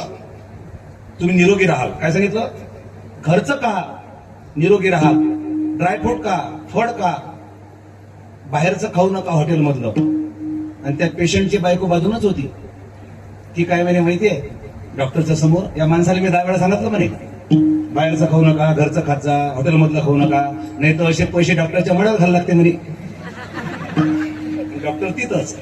तुम्ही निरोगी राहाल. काय सांगितलं? घरचं का, निरोगी राहाल, ड्रायफ्रूट का, फळ का, बाहेरचं खाऊ नका हॉटेलमधलं. आणि त्या पेशंटची बायको बाजूनच होती. ती काय म्हणे माहितीये डॉक्टरच्या समोर? या माणसाला मी 10 वेळा सांगितलं म्हणे बाहेरचं खाऊ नका, घरचं खात जा, हॉटेलमधलं खाऊ नका, नाही तर असे पैसे डॉक्टरच्या मळ्यात घालायला लागते म्हणे. डॉक्टर तिथंच.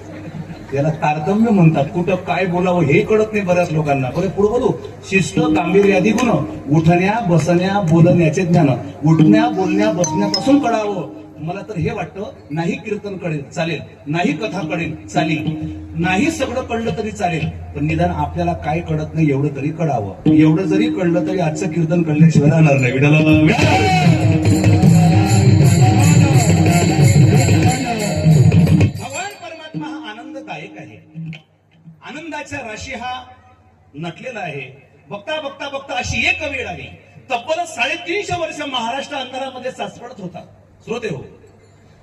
याला तारतम्य म्हणतात. कुठं काय बोलावं हे कळत नाही बऱ्याच लोकांना. पुढे बोलू. शिस्त, गांभीर्य आदी गुण, उठण्या बसण्या बोलण्याचे ज्ञान, उठण्या बोलण्या बसण्यापासून कळावं. मला तर हे वाटतं, नाही कीर्तन कळेल चालेल, नाही कथा कळेल चालेल, नाही सगळं कळलं तरी चालेल, पण निदान आपल्याला काय कळत नाही एवढं तरी कळावं. एवढं जरी कळलं तरी आजचं कीर्तन कळल्याशिवाय राहणार नाही. भगवान परमात्मा हा आनंददायक आहे. आनंदाच्या राशी हा नटलेला आहे. बघता बघता बघता अशी एक वेळ आली, तब्बल 350 वर्ष महाराष्ट्र अंतरामध्ये साचपडत होता. श्रोते हो,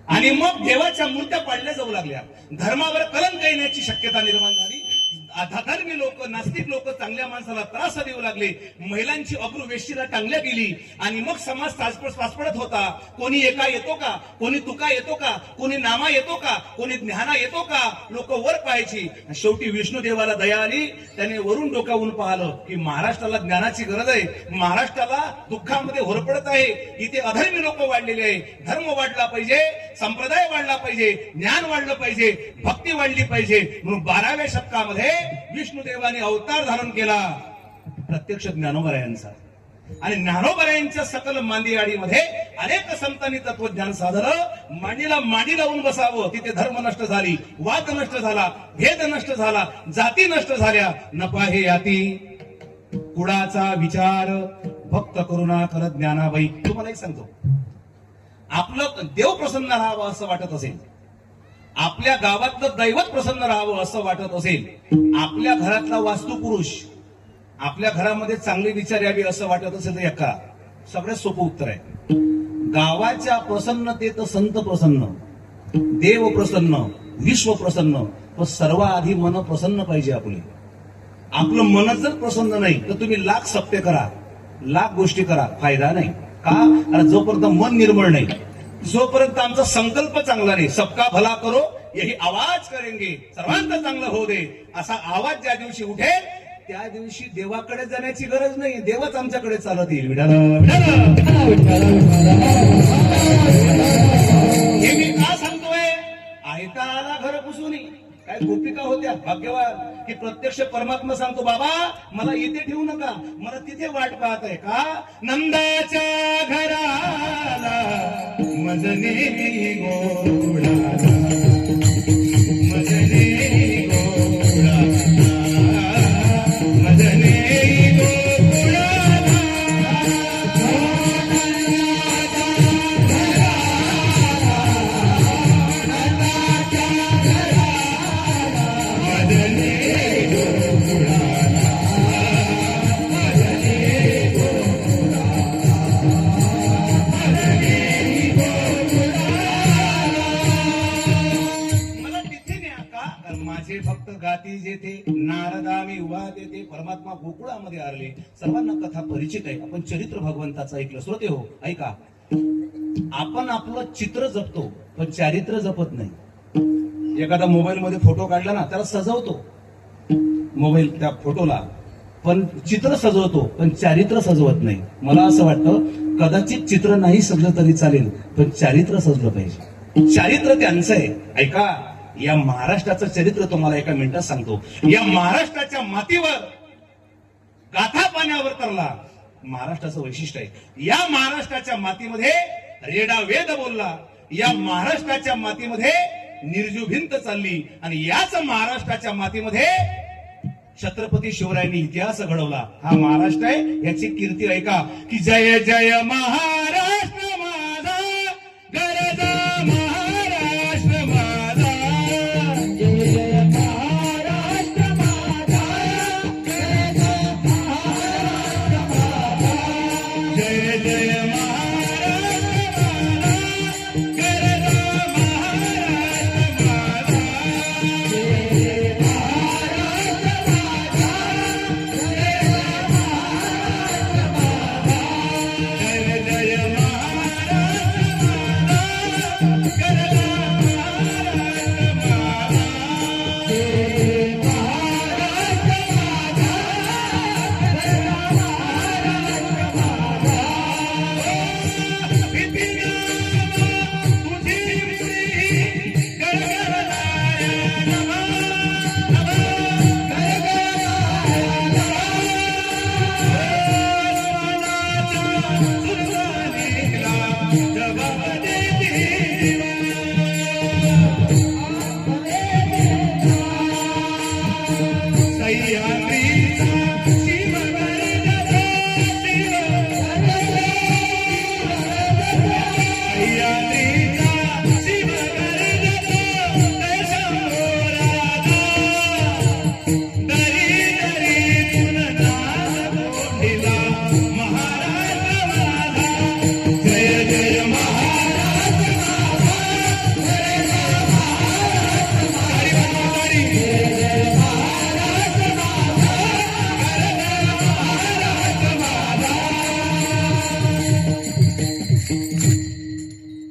आणि मग देवाच्या मूर्त्या पाडल्या जाऊ लागल्या. धर्मावर कलंक येण्याची शक्यता निर्माण झाली. अधर्मी लोक, नास्तिक लोक चांगल्या माणसाला त्रास देऊ लागले. महिलांची अब्रू वेशीला टांगल्या गेली आणि मग समाज साचपडत होता. कोणी एका येतो का, कोणी तुका येतो का, कोणी नामा येतो का, कोणी ज्ञाना येतो का, लोक वर पाहायची. शेवटी विष्णुदेवाला दया आली. त्याने वरून डोकावून पाहिलं की महाराष्ट्राला ज्ञानाची गरज आहे, महाराष्ट्राला दुःखामध्ये होरपडत आहे, इथे अधर्मी लोक वाढलेले आहे. धर्म वाढला पाहिजे, संप्रदाय वाढला पाहिजे, ज्ञान वाढलं पाहिजे, भक्ती वाढली पाहिजे. म्हणून 12व्या शतकामध्ये विष्णुदेवाने अवतार धारण केला प्रत्यक्ष ज्ञानोबरायांचा. आणि ज्ञानोबरायांच्या सकल मांदियाडीमध्ये अनेक संतांनी तत्वज्ञान साधलं. मांडीला मांडी लावून बसावं, तिथे धर्म नष्ट झाली, वाद नष्ट झाला, भेद नष्ट झाला, जाती नष्ट झाल्या. नपा हे याती कुडाचा विचार भक्त करुणा करत ज्ञानाबाई. तुम्हाला एक सांगतो, आपलं देव प्रसन्न राहावं असं वाटत असेल, आपल्या गावातलं दैवत प्रसन्न राहावं असं वाटत असेल, आपल्या घरातला वास्तुपुरुष आपल्या घरामध्ये चांगले विचार यावे असं वाटत असेल तर एका सगळ्यात सोपं उत्तर आहे. गावाच्या प्रसन्नतेत संत प्रसन्न, देव प्रसन्न, विश्व प्रसन्न, पण सर्वात मन प्रसन्न पाहिजे आपले. आपलं मन जर प्रसन्न नाही तर तुम्ही लाख सप्ते करा, लाख गोष्टी करा, फायदा नाही. का? कारण जोपर्यंत मन निर्मळ नाही, जोपर्यंत आमचा संकल्प चांगला नाही, सबका भला करो यही आवाज करेंगे, सर्वांचं चांगलं होऊ दे असा आवाज ज्या दिवशी उठेल त्या दिवशी देवाकडे जाण्याची गरज नाही, देवच आमच्याकडे चालत येईल. हे मी का सांगतोय? आयताला घर पुसून काय गोपिका होत्या भाग्यवान की प्रत्यक्ष परमात्मा सांगतो, बाबा मला इथे ठेवू नका, मला तिथे वाट पाहत आहे. का? नंदाच्या घराला मजने गोडाला, मजने गोडाला, मजने माझे भक्त गाती जेथे नारदा मी उभा तेथे. परमात्मा गोकुळामध्ये आले. सर्वांना कथा परिचित आहे. आपण चरित्र भगवंताचं ऐकलं. श्रोते हो, ऐका, आपण आपलं चित्र जपतो पण चारित्र्य जपत नाही. एखादा मोबाईल मध्ये फोटो काढला ना, त्याला सजवतो मोबाईल त्या फोटोला, पण चित्र सजवतो पण चारित्र्य सजवत नाही. मला असं वाटतं कदाचित चित्र नाही सजलं तरी चालेल, पण चारित्र्य सजलं पाहिजे. चारित्र्य त्यांचं आहे. ऐका, या महाराष्ट्राचं चरित्र तुम्हाला एका मिनिटात सांगतो. या महाराष्ट्राच्या मातीवर गाथा पाण्यावर तरला महाराष्ट्राचं वैशिष्ट्य आहे. या महाराष्ट्राच्या मातीमध्ये रेडा वेद बोलला, या महाराष्ट्राच्या मातीमध्ये निर्जू भिंत चालली, आणि याच महाराष्ट्राच्या मातीमध्ये छत्रपती शिवरायांनी इतिहास घडवला हा महाराष्ट्र आहे. याची कीर्ती ऐका की जय जय महाराष्ट्र माझा गरजा महाराष्ट्र माझा जय जय महाराष्ट्र माझा गरजा महाराष्ट्र माझा जय जय महाराष्ट्र माझा गरजा महाराष्ट्र माझा जय जय जय जय महाराष्ट्र माझा गरजा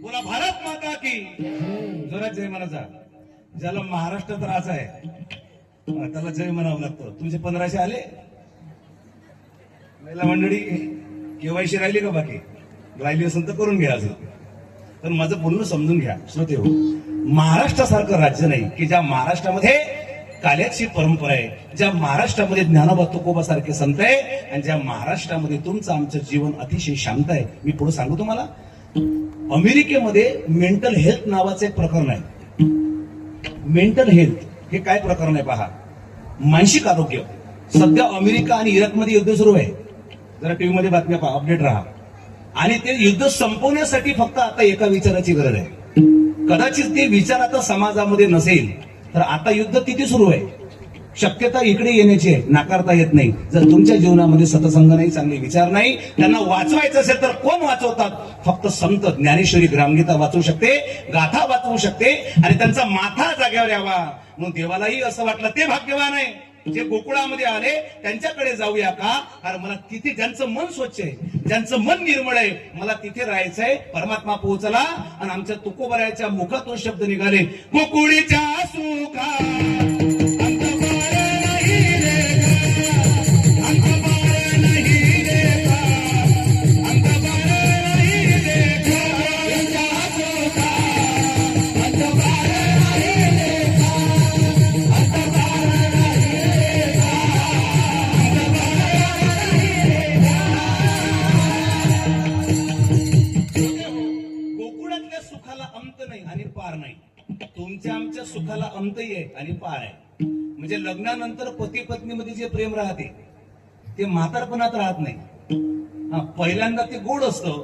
बोला भारत माता की जोरात जय म्हणायचा. ज्याला महाराष्ट्रात राहायचं आहे त्याला जय म्हणावं लागतं. तुमचे 1500 आले महिला मंडळी केवायसी राहिली का? बाकी राहिली असेल तर करून घ्या. अजून तर माझं पूर्ण समजून घ्या श्रोते हो. महाराष्ट्रासारखं राज्य नाही की ज्या महाराष्ट्रामध्ये काल्याची परंपरा आहे, ज्या महाराष्ट्रामध्ये ज्ञानोबा तुकोबा सारखे संत आहे आणि ज्या महाराष्ट्रामध्ये तुमचं आमचं जीवन अतिशय शांत आहे. मी पुढे सांगू तुम्हाला. अमेरिकेमध्ये मेंटल हेल्थ नावाचं एक प्रकरण आहे. मेंटल हेल्थ हे काय प्रकरण आहे पहा. मानसिक आरोग्य. सध्या अमेरिका आणि इराकमध्ये युद्ध सुरू आहे. जरा टीव्ही मध्ये बातम्या पहा, अपडेट राहा. आणि ते युद्ध संपवण्यासाठी फक्त आता एका विचाराची गरज आहे. कदाचित ते विचार आता समाजामध्ये नसेल तर आता युद्ध किती सुरू आहे. शक्यता इकडे येण्याची आहे, नाकारता येत नाही. जर तुमच्या जीवनामध्ये सतसंग नाही, चांगले विचार नाही, त्यांना वाचवायचं असेल तर कोण वाचवतात? फक्त संत ज्ञानेश्वरी ग्रामगीता वाचवू शकते, गाथा वाचवू शकते आणि त्यांचा माथा जाग्यावर यावा. म्हणून देवालाही असं वाटलं ते भाग्यवान आहे जे गोकुळामध्ये आले. त्यांच्याकडे जाऊया का? कारण मला तिथे ज्यांचं मन स्वच्छ आहे, ज्यांचं मन निर्मळ आहे, मला तिथे राहायचंय. परमात्मा पोहोचला आणि आमच्या तुकोबरायाच्या मुखातून शब्द निघाले, गोकुळीच्या सुखा तुमच्या आमच्या सुखाला अंतही आहे आणि पार आहे. म्हणजे लग्नानंतर पती पत्नीमध्ये जे प्रेम राहते ते म्हातारपणात राहत नाही. पहिल्यांदा ते गोड असतं,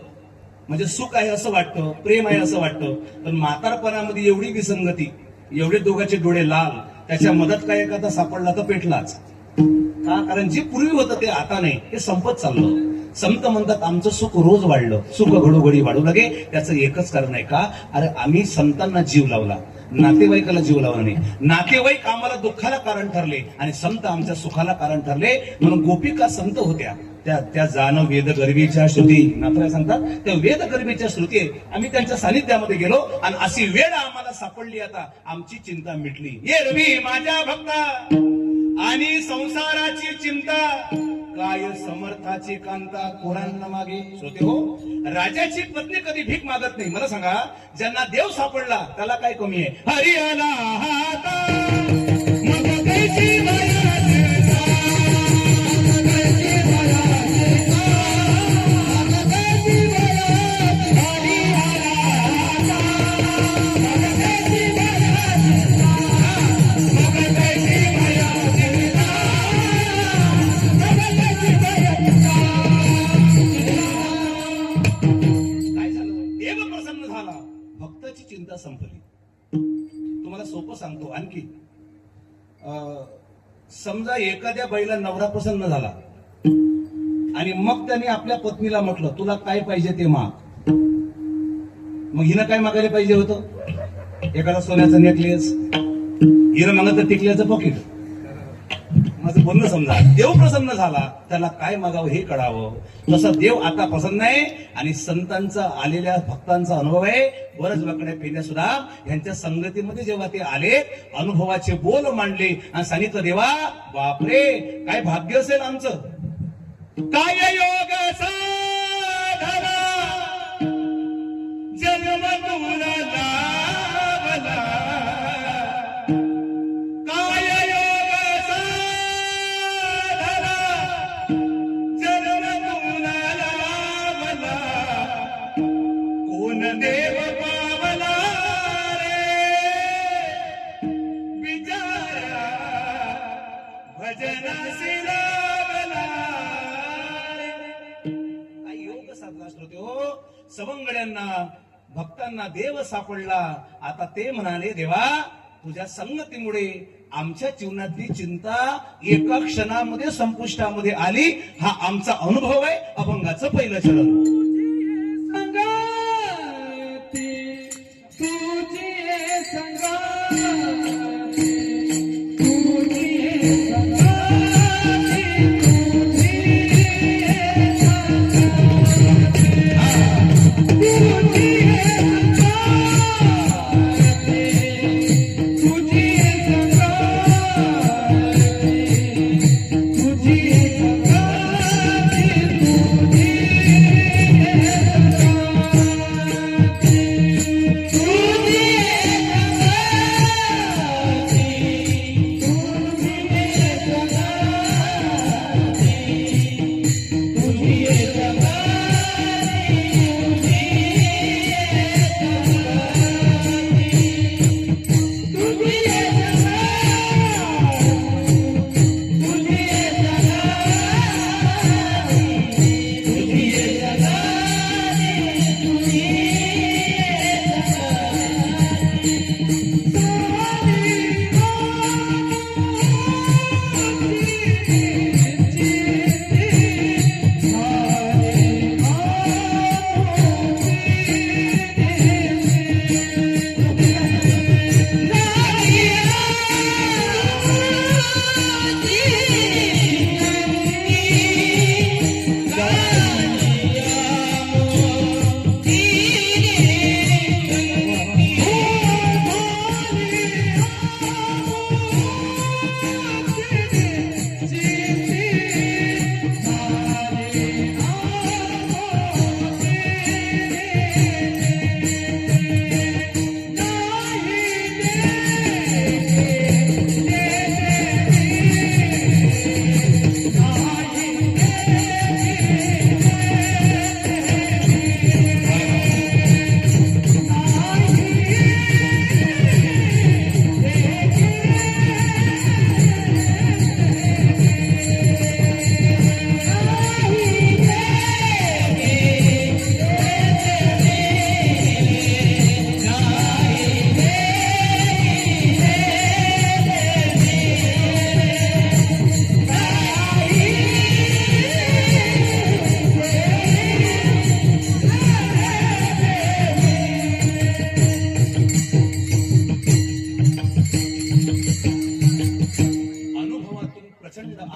म्हणजे सुख आहे असं वाटतं, प्रेम आहे असं वाटतं. पण म्हातारपणामध्ये एवढी विसंगती, एवढे दोघांचे डोळे लाल, त्याच्या मदत काय एखादा सापडला तर पेटलाच का? कारण जे पूर्वी होतं ते आता नाही, ते संपत चाललं. संत म्हणतात आमचं सुख रोज वाढलं, सुख घडोघडी वाढू लागे. त्याचं एकच कारण आहे का? अरे आम्ही संतांना जीव लावला, नातेवाईकाला जीव लावला नाही. नातेवाईक आम्हाला दुःखाला कारण ठरले आणि संत आमच्या सुखाला कारण ठरले. म्हणून गोपिका संत होत्या त्या जाणं वेद गर्भीच्या श्रुती. नाथराय सांगतात त्या वेद गर्भीच्या श्रुती आम्ही त्यांच्या सानिध्यामध्ये गेलो आणि अशी वेळ आम्हाला सापडली. आता आमची चिंता मिटली. ये रवी माझ्या भक्ता आणि संसाराची चिंता, काय समर्थाची कांता कोरांना मागे. श्रोते हो, राजाची पत्नी कधी भीक मागत नाही. मला सांगा, ज्यांना देव सापडला त्याला काय कमी आहे? हरी आला हाता मग कैसी माया देता, मग कैसी माया देता, मग कैसी माया देता. हरी आला हाता मग कैसी माया देता, मग कैसी माया देता. भक्ताची चिंता संपली. तुम्हाला सोपं सांगतो आणखी. समजा एखाद्या बाईला नवरा प्रसन्न झाला आणि मग त्याने आपल्या पत्नीला म्हटलं तुला काय पाहिजे ते माग. मग हिनं काय मागायला पाहिजे होतं? एखादा सोन्याचा नेकलेस, हिनं मागत टिकल्याचं पॉकेट. माझं बोलणं समजा. देव प्रसन्न झाला त्याला काय मागावं हे कळावं. तसं देव आता प्रसन्न आहे आणि संतांचा आलेल्या भक्तांचा अनुभव आहे. बरंच वाकड्या पेंड्या सुद्धा यांच्या संगतीमध्ये जेव्हा ते आले अनुभवाचे बोल मांडले आणि सांगितलं देवा बापरे काय भाग्य असेल आमचं. काय योग साधना जन्म तुला लाभला. काय योग साधना जन्म तुला लाभला. कोण देव पावला रे बिचारा भजनासी लाभला. काय योग साधला श्रोते हो. सवंगड्यांना भक्तांना देव सापडला. आता ते म्हणाले देवा तुझ्या संगतीमुळे आमच्या जीवनातली चिंता एका क्षणामध्ये संपुष्टामध्ये आली. हा आमचा अनुभव आहे. अभंगाचं पहिलं चरण.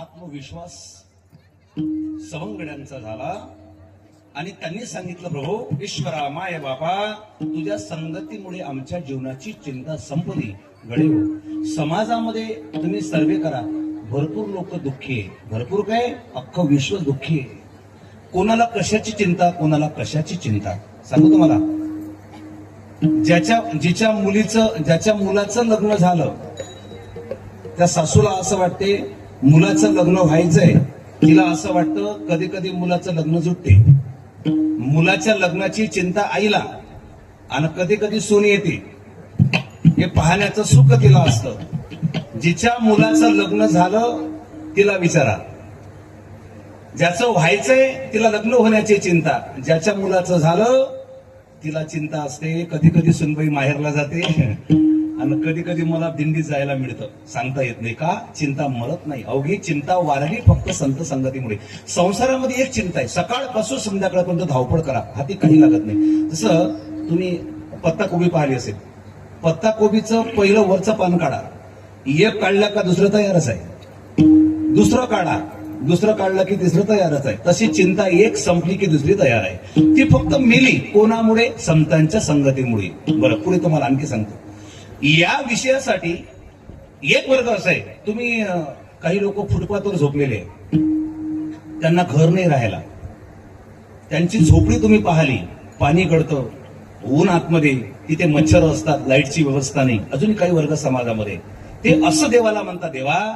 आत्मविश्वास सवंगड्यांचा झाला आणि त्यांनी सांगितलं प्रभू ईश्वरा माय बापा तुझ्या संगतीमुळे आमच्या जीवनाची चिंता संपली. गडे हो समाजामध्ये तुम्ही सर्वे करा भरपूर लोक दुःखी आहे. भरपूर काय अख्खं विश्व दुःखी आहे. कोणाला कशाची चिंता कोणाला कशाची चिंता सांगू तुम्हाला. ज्याच्या मुलाचं लग्न झालं त्या सासूला असं वाटते मुलाचं लग्न व्हायचंय. तिला असं वाटतं कधी कधी मुलाचं लग्न जुटते. मुलाच्या लग्नाची चिंता आईला आणि कधी कधी सून येते. हे पाहण्याचं सुख तिला असतं. जिच्या मुलाचं लग्न झालं तिला विचारा. ज्याचं व्हायचंय तिला लग्न होण्याची चिंता. ज्याच्या मुलाचं झालं तिला चिंता असते. कधी कधी सुनबाई माहेरला जाते आणि कधी कधी मला दिंडीत जायला मिळतं. सांगता येत नाही का चिंता मरत नाही. अवघी चिंता वाढली फक्त संत संगतीमुळे. संसारामध्ये एक चिंता आहे, सकाळपासून संध्याकाळपर्यंत धावपळ करा, हाती काही लागत नाही. जसं तुम्ही पत्ताकोबी पाहिली असेल, पत्ताकोबीचं पहिलं वरचं पान काढा, एक काढला का दुसरं तयारच आहे, दुसरं काढा, दुसरं काढलं की तिसरं तयारच आहे. तशी चिंता एक संपली की दुसरी तयार आहे. ती फक्त मेली कोणामुळे? संतांच्या संगतीमुळे. बरं, पुढे तुम्हाला आणखी सांगतो. या विषयासाठी एक वर्ग असा आहे, तुम्ही काही लोक फुटपाथवर झोपलेले आहे, त्यांना घर नाही राहायला, त्यांची झोपडी तुम्ही पाहिली, पाणी गळतं, ऊन आतमध्ये, तिथे मच्छर असतात, लाईटची व्यवस्था नाही. अजून काही वर्ग समाजामध्ये ते असं देवाला म्हणतात, देवा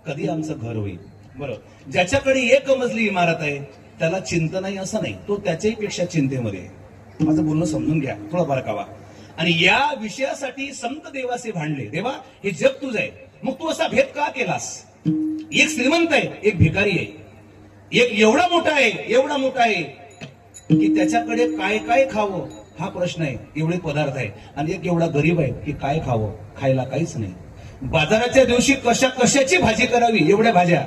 कधी आमचं घर होईल. बरं, ज्याच्याकडे एक मजली इमारत आहे त्याला चिंता नाही असं नाही, तो त्याच्याही पेक्षा चिंतेमध्ये आहे. माझं बोलणं समजून घ्या, थोडा बारकावा. आणि या विषयासाठी संत देवाचे भांडले, देवा हे जग तुझं आहे, मग तू असा भेद का केलास? एक श्रीमंत आहे, एक भिकारी आहे, एक एवढा मोठा आहे, एवढा मोठा आहे की त्याच्याकडे काय काय खावं हा प्रश्न आहे, एवढे पदार्थ आहे. आणि एक एवढा गरीब आहे की काय खावं, खायला काहीच नाही. बाजाराच्या दिवशी कशाची भाजी करावी, एवढ्या भाज्या.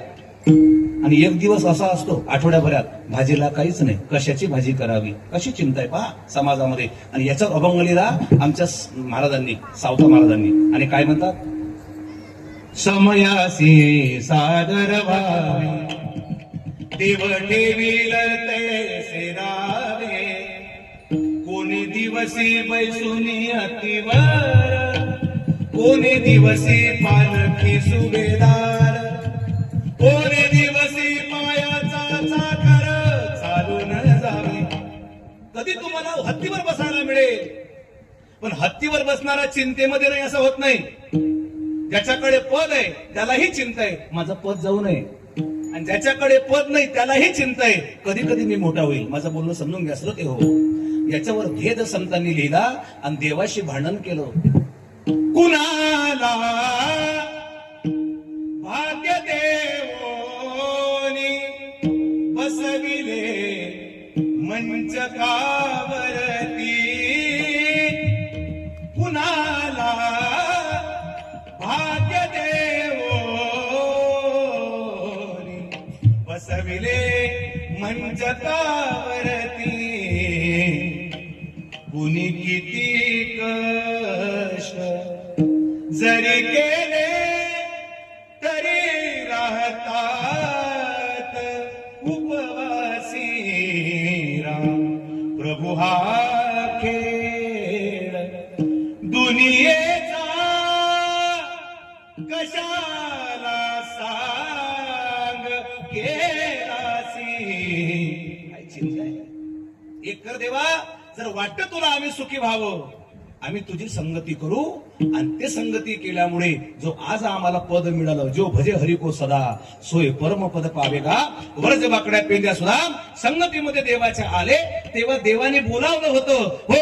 आणि एक दिवस असा असतो आठवड्याभरात भाजीला काहीच नाही, कशाची भाजी करावी, कशी चिंता आहे पहा समाजामध्ये. आणि याच्यावर अभंग लिहिला आमच्या महाराजांनी, सावता महाराजांनी. आणि काय म्हणतात? समयासी सादर व्हावे, देव ठेवील तैसे रावे, कोणी दिवसी बैसुनी अतिवर, कोणी दिवसी पालखी सुभेदार, कोणी दिवसी पायाचा चाकर चालून जावे. कधी तुम्हाला हत्तीवर बसायला मिळेल, पण हत्तीवर बसणारा चिंतेमध्ये नाही असं होत नाही. ज्याच्याकडे पद आहे त्यालाही चिंता आहे माझं पद जाऊ नये, आणि ज्याच्याकडे पद नाही त्यालाही चिंता आहे कधी कधी मी मोठा होईल. माझं बोलणं समजून घ्या श्रोते हो. याच्यावर भेद संतांनी लिहिला आणि देवाशी भांडण केलं. कुणाला भाग्य देवोनी बसविले मंचकावरती, कुणाला भाग्य देवोनी बसविले मंचकावरती, कुणी किती कष्ट जरी केले तरी राहतात उपवासी. राम प्रभू हा खेळ दुनियेचा कशाला सांग केलासी. काय चिंता आहे? एक कर देवा, जर वाटतं तुला आम्ही सुखी व्हावं, आम्ही तुझी संगती करू. आणि ते संगती केल्यामुळे जो आज आम्हाला पद मिळालं, जो भजे हरी को सदा सोय परम पद पावेगा. वर्ज बाकड्या पेंद्या सुद्धा संगतीमध्ये देवाच्या आले, तेव्हा देवाने बोलावलं होतं. हो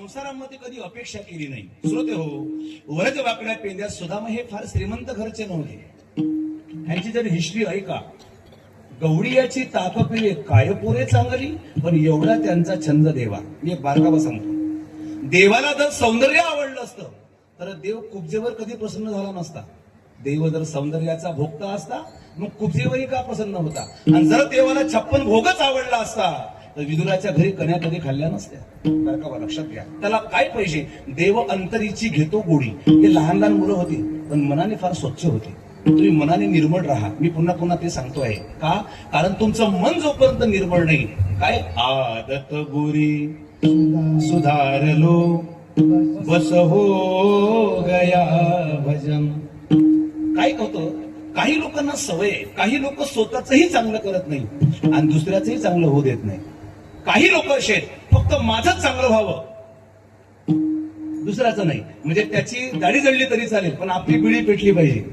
संसारामध्ये कधी अपेक्षा केली नाही. श्रोते हो, वरच वाकड्या पेंद्यात सुदामा हे फार श्रीमंत घरचे नव्हते. यांची जर हिस्ट्री ऐका, गवडियाची ताक पिले काय पोरे चांगली, पण एवढा त्यांचा छंद देवा. मी एक बारकावा सांगतो. देवाला जर सौंदर्य आवडलं असतं तर देव कुब्जेवर कधी प्रसन्न झाला नसता. देव जर सौंदर्याचा भोगता असता मग कुब्जेवरही का प्रसन्न होता. आणि जर देवाला 56 भोगच आवडला असता तर विदुराच्या घरी कन्या कधी खाल्ल्या नसत्या. बारकावा लक्षात घ्या. त्याला काय पाहिजे? देव अंतरीची घेतो गोडी. हे लहान लहान मुलं होती पण मनाने फार स्वच्छ होती. तुम्ही मनाने निर्मळ राहा. मी पुन्हा पुन्हा ते सांगतो आहे का? कारण तुमचं मन जोपर्यंत निर्मळ नाही, काय आदत बुरी सुधारलो बस हो गया भजन. काय होतं, काही लोकांना सवय आहे, काही लोक स्वतःचंही चांगलं करत नाही आणि दुसऱ्याचंही चांगलं होऊ देत नाही. काही लोक असे आहेत, फक्त माझंच चांगलं व्हावं, दुसऱ्याचं नाही. म्हणजे त्याची दाढी जळली तरी चालेल पण आपली बिडी पेटली पाहिजे,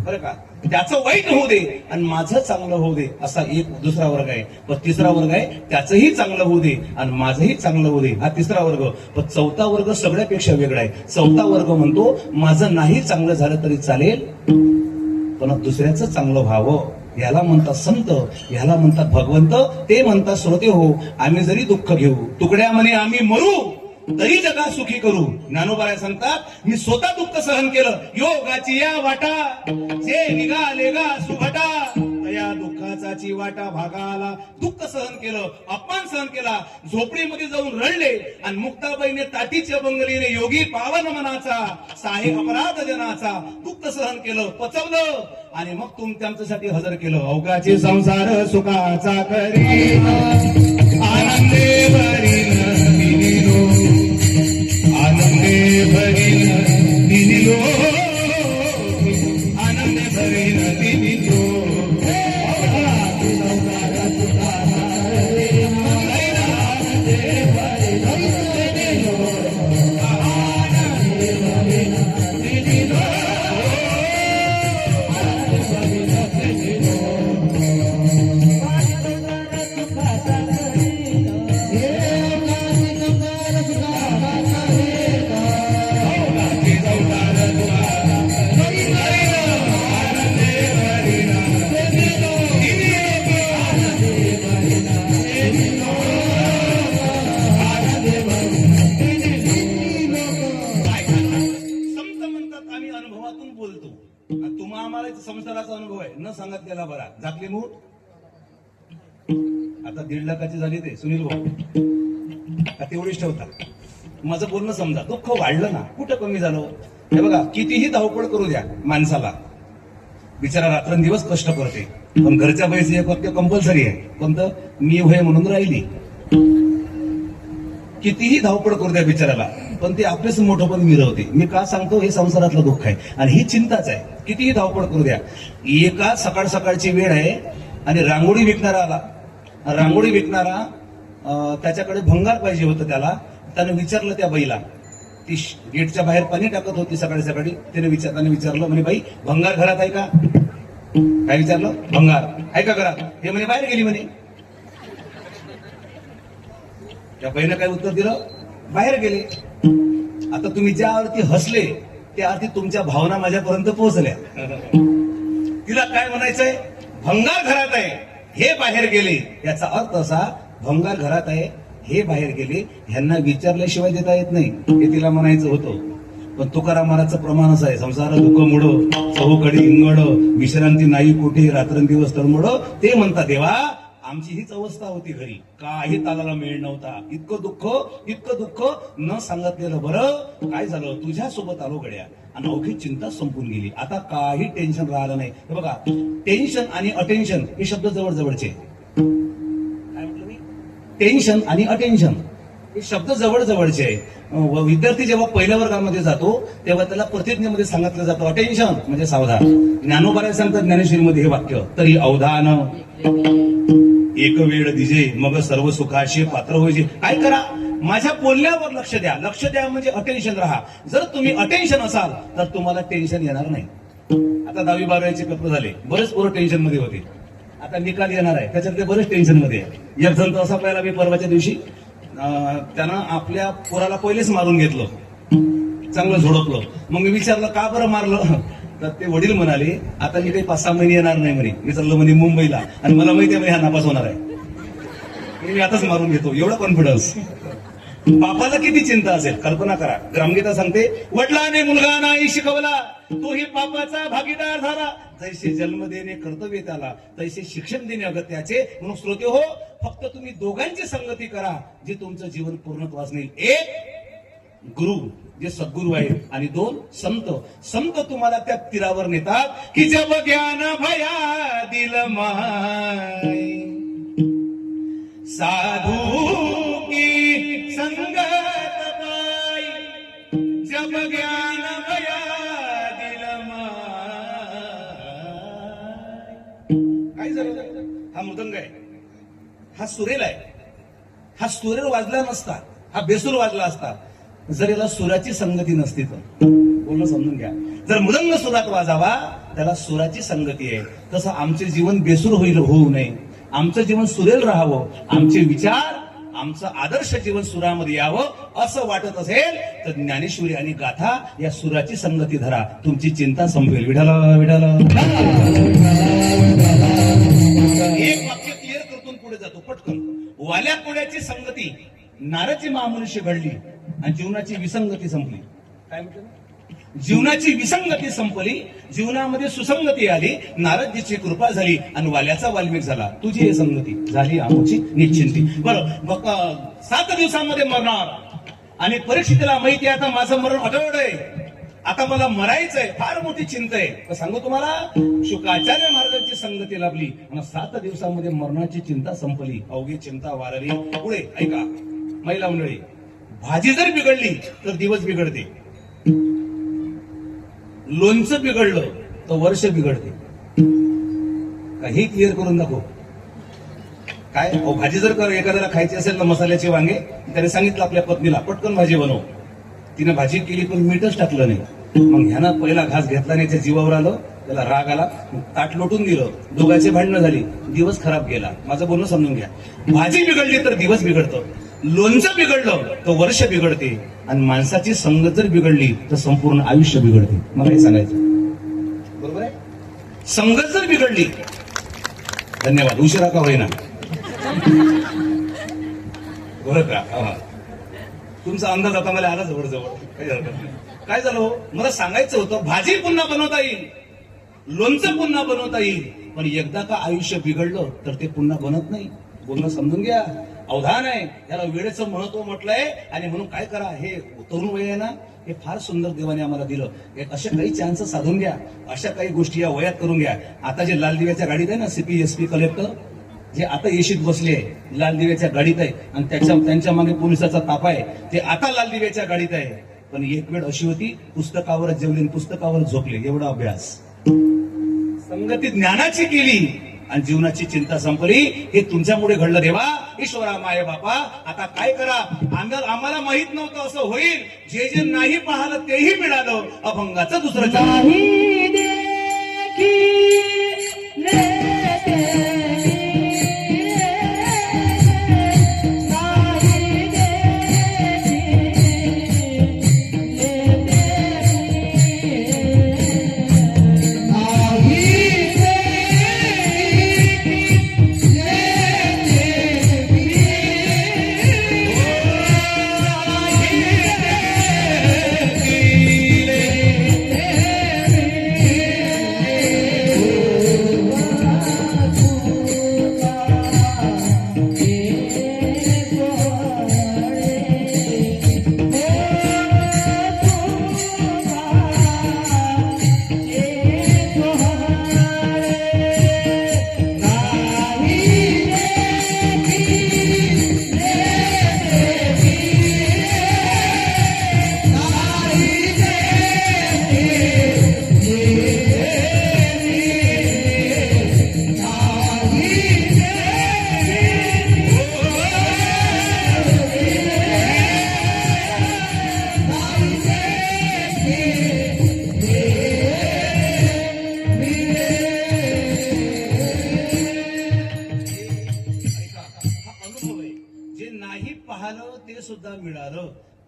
बरं का. त्याचं वाईट होऊ दे आणि माझं चांगलं होऊ दे, असा एक दुसरा वर्ग आहे. पण तिसरा वर्ग आहे, त्याचंही चांगलं होऊ दे आणि माझंही चांगलं होऊ दे, हा तिसरा वर्ग. पण चौथा वर्ग सगळ्यापेक्षा वेगळा आहे. चौथा वर्ग म्हणतो माझं नाही चांगलं झालं तरी चालेल पण दुसऱ्याचं चांगलं व्हावं. याला म्हणतात संत, याला म्हणतात भगवंत. ते म्हणतात श्रोते हो, आम्ही जरी दुःख घेऊ, तुकड्या म्हणे आम्ही मरू, तरी जगा सुखी करू. ज्ञानोबा सांगतात मी स्वतः दुःख सहन केलं, योगाची या वाटा जे निघाले गा सुभटा, या दुःखाचाची वाटा भागाला. दुःख सहन केलं, अपमान सहन केला, झोपडीमध्ये जाऊन रडले आणि मुक्ताबाईने ताटीच्या बंगलीने योगी पावन मनाचा साहे अपराध जनाचा. दुःख सहन केलं, पचवलं आणि मग तुमच्यासाठी हजर केलं. अवघाचे संसार सुखाचा करी आनंदे भरीन दिनिलो, आनंदे भरीन दिनिलो, आनंदे भरीन दिनिलो. संसाराचा अनुभव आहे, न सांगत गेला बरा. झाकली मूठ आता 1.5 लाखाची झाली. ते सुनील भाऊ का तेवढीच ठेवता. माझं बोलणं समजा. दुःख वाढलं ना, कुठं कमी झालं? हे बघा, कितीही धावपळ करू द्या माणसाला, बिचारा रात्रंदिवस कष्ट करते, पण घरच्या पैसे एक वाक्य कंपल्सरी आहे. कोणतं? मी होय म्हणून राहिली. कितीही धावपळ करू द्या बिचाराला, पण ते आपलेच मोठं पण मिरवते. मी का सांगतो? हे संसारातलं दुःख आहे आणि ही चिंताच आहे. कितीही धावपळ करू द्या. एका सकाळ सकाळची वेळ आहे आणि रांगोळी विकणारा आला. रांगोळी विकणारा त्याच्याकडे भंगार पाहिजे होतं. त्यानं विचारलं त्या बाईला, ती गेटच्या बाहेर पाणी टाकत होती सकाळी सकाळी. त्याने विचारलं, म्हणे बाई भंगार घरात आहे का? काय विचारलं? भंगार आहे का घरात? हे म्हणे बाहेर गेली म्हणे. त्या बाईनं काय उत्तर दिलं? बाहेर गेले. आता तुम्ही ज्या अर्थी हसले त्या अर्थी तुमच्या भावना माझ्यापर्यंत पोहोचल्या. तिला काय म्हणायचंय? भंगार घरात आहे, हे बाहेर गेले. याचा अर्थ असा, भंगार घरात आहे, हे बाहेर गेले, ह्यांना विचारल्याशिवाय देता येत नाही, हे तिला म्हणायचं होतं. पण तुकाराम महाराजचं प्रमाण असं आहे, संसार दुःख मुड, चहूकडे इंगड, विश्रांती नाही कुठे, रात्रंदिवस तळमड. ते म्हणतात देवा आमची हीच अवस्था होती घरी, काही तालाला मेळ नव्हता. इतकं दुःख न सांगितलेलं बरं. काय झालं? तुझ्या सोबत आलो गड्या आणि अवघी चिंता संपून गेली. आता काही टेन्शन राहिलं नाही. हे बघा, टेन्शन आणि अटेन्शन हे शब्द जवळजवळचे. काय म्हटलं मी? टेन्शन आणि अटेन्शन हे शब्द जवळजवळचे आहे. विद्यार्थी जेव्हा पहिल्या वर्गामध्ये जातो तेव्हा त्याला प्रतिज्ञेमध्ये सांगितलं जातं अटेन्शन म्हणजे सावधान. ज्ञानोबा सांगतात ज्ञानेश्वरीमध्ये हे वाक्य, तरी अवधान एक वेळ दिजे मग सर्व सुखाशी पात्र होईजे. काय करा? माझ्या बोलण्यावर लक्ष द्या. लक्ष द्या म्हणजे अटेन्शन राहा. जर तुम्ही अटेन्शन असाल तर तुम्हाला टेन्शन येणार नाही. आता 10वी 12वीचे पेपर झाले, बरेच पोरं टेन्शन मध्ये होते. आता निकाल येणार आहे, त्याच्यात ते बरेच टेन्शन मध्ये आहे. एक जण तर असा पाहिला मी परवाच्या दिवशी, त्यानं आपल्या पोराला पहिलेच मारून घेतलं, चांगलं झोडपलं. मग मी विचारलं का बरं मारलं, तर ते वडील म्हणाले आता मी काही 5-6 महिने येणार नाही म्हणे, मी चाललो म्हणे मुंबईला आणि मला माहिती आहे हा नापास होणार आहे, मी आताच मारून घेतो. एवढा कॉन्फिडन्स. बापाला किती चिंता असेल कल्पना करा. ग्रामगीता सांगते वडिलाने मुलगा नाही शिकवला तोही पापाचा भागीदार झाला, जैसे जन्म देणे कर्तव्य त्याला तैसे शिक्षण देणे अगत्याचे. म्हणून श्रोते हो, फक्त तुम्ही दोघांची संगती करा जे तुमचं जीवन पूर्णत्वास नेईल. एक गुरु जे सद्गुरु आहेत आणि 2 संत. संत तुम्हाला त्या तीरावर नेतात की जब ज्ञान भया दिल माय, साधू की संगत पाई, जब ज्ञान भया दिल माय. काय झालं? हा मृदंग आहे, हा सुरेल आहे. हा सुरेल वाजला नसता, हा बेसूर वाजला असता जर याला सुराची संगती नसती तर. बोलणं समजून घ्या. जर मृदंग सुरात वाजावा त्याला सुराची संगती आहे. तसं आमचे जीवन बेसूर होऊ नये, आमचं जीवन सुरेल राहावं, आमचे विचार आमचं आदर्श जीवन सुरामध्ये यावं असं वाटत असेल तर ज्ञानेश्वरी आणि गाथा या सुराची संगती धरा, तुमची चिंता संपेल. विठाला विठाला. एक वाक्य क्लिअर करतून पुढे जातो पटकन. वाल्या कोड्याची संगती नारची महामनुष्य घडली आणि जीवनाची विसंगती संपली. काय म्हटलं? जीवनाची विसंगती संपली, जीवनामध्ये सुसंगती आली, नारदजीची कृपा झाली आणि वाल्याचा वाल्मिक झाला. तुझी ही संगती झाली आमची निश्चिंती. बरं, 7 दिवसांमध्ये मरणार आणि परीक्षितीला माहिती आहे आता माझं मरण अटळ आहे, आता मला मरायचंय, फार मोठी चिंता आहे. तर सांगू तुम्हाला, शुकाचार्य महाराजांची संगती लाभली आणि 7 दिवसांमध्ये मरणाची चिंता संपली, अवघी चिंता वारली. पुढे ऐका महिला मंडळी, भाजी जर बिघडली तर दिवस बिघडते, लोणचं बिघडलं तर वर्ष बिघडते. काही क्लिअर करून दाखव. काय भाजी जर एखाद्याला खायची असेल तर मसाल्याचे वांगे, त्याने सांगितलं आपल्या पत्नीला पटकन भाजी बनव, तिने भाजी केली पण मीठच टाकलं नाही. मग ह्यानं पहिला घास घेतला नाही, त्याच्या जीवावर आलं, त्याला राग आला, ताट लोटून दिलं, दोघांची भांडणं झाली, दिवस खराब गेला. माझं बोलणं समजून घ्या. भाजी बिघडली तर दिवस बिघडतं, लोणचं बिघडलं तर वर्ष बिघडते आणि माणसाची संगत जर बिघडली तर संपूर्ण आयुष्य बिघडते. मला हे सांगायचं बरोबर आहे. संगत जर बिघडली, धन्यवाद, उशिरा का होईना बरं का, तुमचा अंदाज आता मला आला जवळजवळ. काही हरकत नाही. काय झालं, मला सांगायचं होतं भाजी पुन्हा बनवता येईल, लोणचं पुन्हा बनवता येईल, पण एकदा का आयुष्य बिघडलं तर ते पुन्हा बनत नाही. बोलणं समजून घ्या. अवधान आहे, याला वेळेचं महत्व म्हटलंय. आणि म्हणून काय करा, हे तरुण वय आहे ना, हे फार सुंदर देवाने आम्हाला दिलं. अशा काही चान्स साधून घ्या, अशा काही गोष्टी या वयात करून घ्या. आता जे लाल दिव्याच्या गाडीत आहे ना, सीपी एसपी कलेक्टर जे आता येशीत बसले आहे, लाल दिव्याच्या गाडीत आहे आणि त्यांच्या मागे पोलिसाचा ताफा आहे, ते आता लाल दिव्याच्या गाडीत आहे. पण एक वेळ अशी होती, पुस्तकावरच जेवले, पुस्तकावरच झोपले. एवढा अभ्यास. संगती ज्ञानाची केली आणि जीवनाची चिंता संपली. हे तुमच्यामुळे घडलं देवा. ईश्वरा माये बापा, आता काय करा, आम्हाला माहित नव्हतं असं होईल. जे जे नाही पाहिलं तेही मिळालं. अभंगाचं दुसरं नाही देखी लेते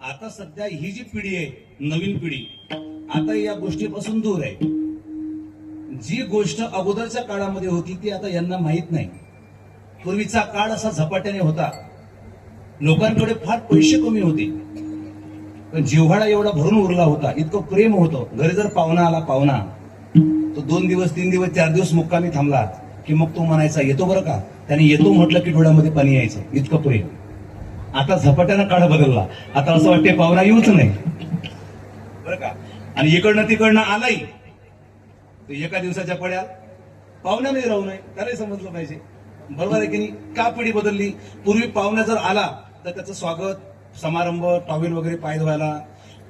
आता सध्या ही जी पिढी आहे, नवीन पिढी, आता या गोष्टीपासून दूर आहे. जी गोष्ट अगोदरच्या काळामध्ये होती ती आता यांना माहित नाही. पूर्वीचा काळ असा झपाट्याने होता, लोकांकडे फार पैसे कमी होते, पण जिव्हाळा एवढा भरून उरला होता, इतकं प्रेम होतं. घरी जर पाहुणा आला, पाहुणा तो 2 दिवस 3 दिवस 4 दिवस मुक्कामी थांबला की मग तो म्हणायचा येतो बरं का. त्याने येतो म्हटलं की डोळ्यामध्ये पाणी यायचं, इतकं प्रेम. आता झपाट्यानं काळ बदलला, आता असं वाटते पाहुणा येऊच नाही बरं का. आणि इकडनं तिकडनं आलाही तर एका दिवसाच्या पड्यात पाहुण्याने राहू नये, त्यालाही समजलं पाहिजे. बरोबर आहे की नाही. का पिढी बदलली. पूर्वी पाहुणा जर आला तर त्याचं स्वागत समारंभ, टॉवेल वगैरे पाय धुवायला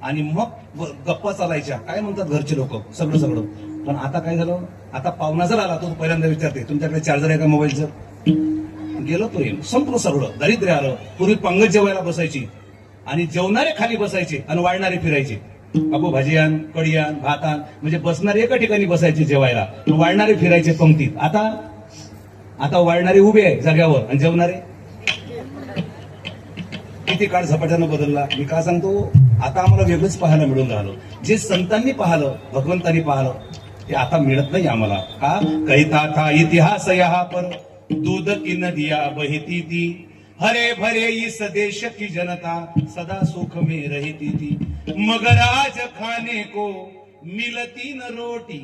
आणि मग गप्पा चालायच्या, काय म्हणतात घरचे लोक, सगळं. पण आता काय झालं, आता पाहुणा जर आला तो पहिल्यांदा विचारते तुमच्याकडे चार्जर आहे का मोबाईलचं. गेलो तो येईल, संपलं सगळं, दारिद्र्य आलं. पूर्वी पंगत जेवायला बसायची आणि जेवणारे खाली बसायचे आणि वाढणारे फिरायचे. बाबू भाजी आण, कढी आण, भात आण, म्हणजे बसणारे एका ठिकाणी बसायचे जेवायला, वाढणारे फिरायचे पंक्तीत. आता वाढणारे उभे आहे जाग्यावर आणि जेवणारे. किती काळ झपाट्यानं बदलला. मी का सांगतो, आता आम्हाला वेगळंच पाहायला मिळून राहिलं. जे संतांनी पाहिलं, भगवंतांनी पाहिलं, ते आता मिळत नाही आम्हाला. का कहता था इतिहास यहाँ पर, दूध की नदिया बहती थी, हरे भरे इस देश की जनता सदा सुख में रहती थी. मगर आज खाने को मिलती न रोटी,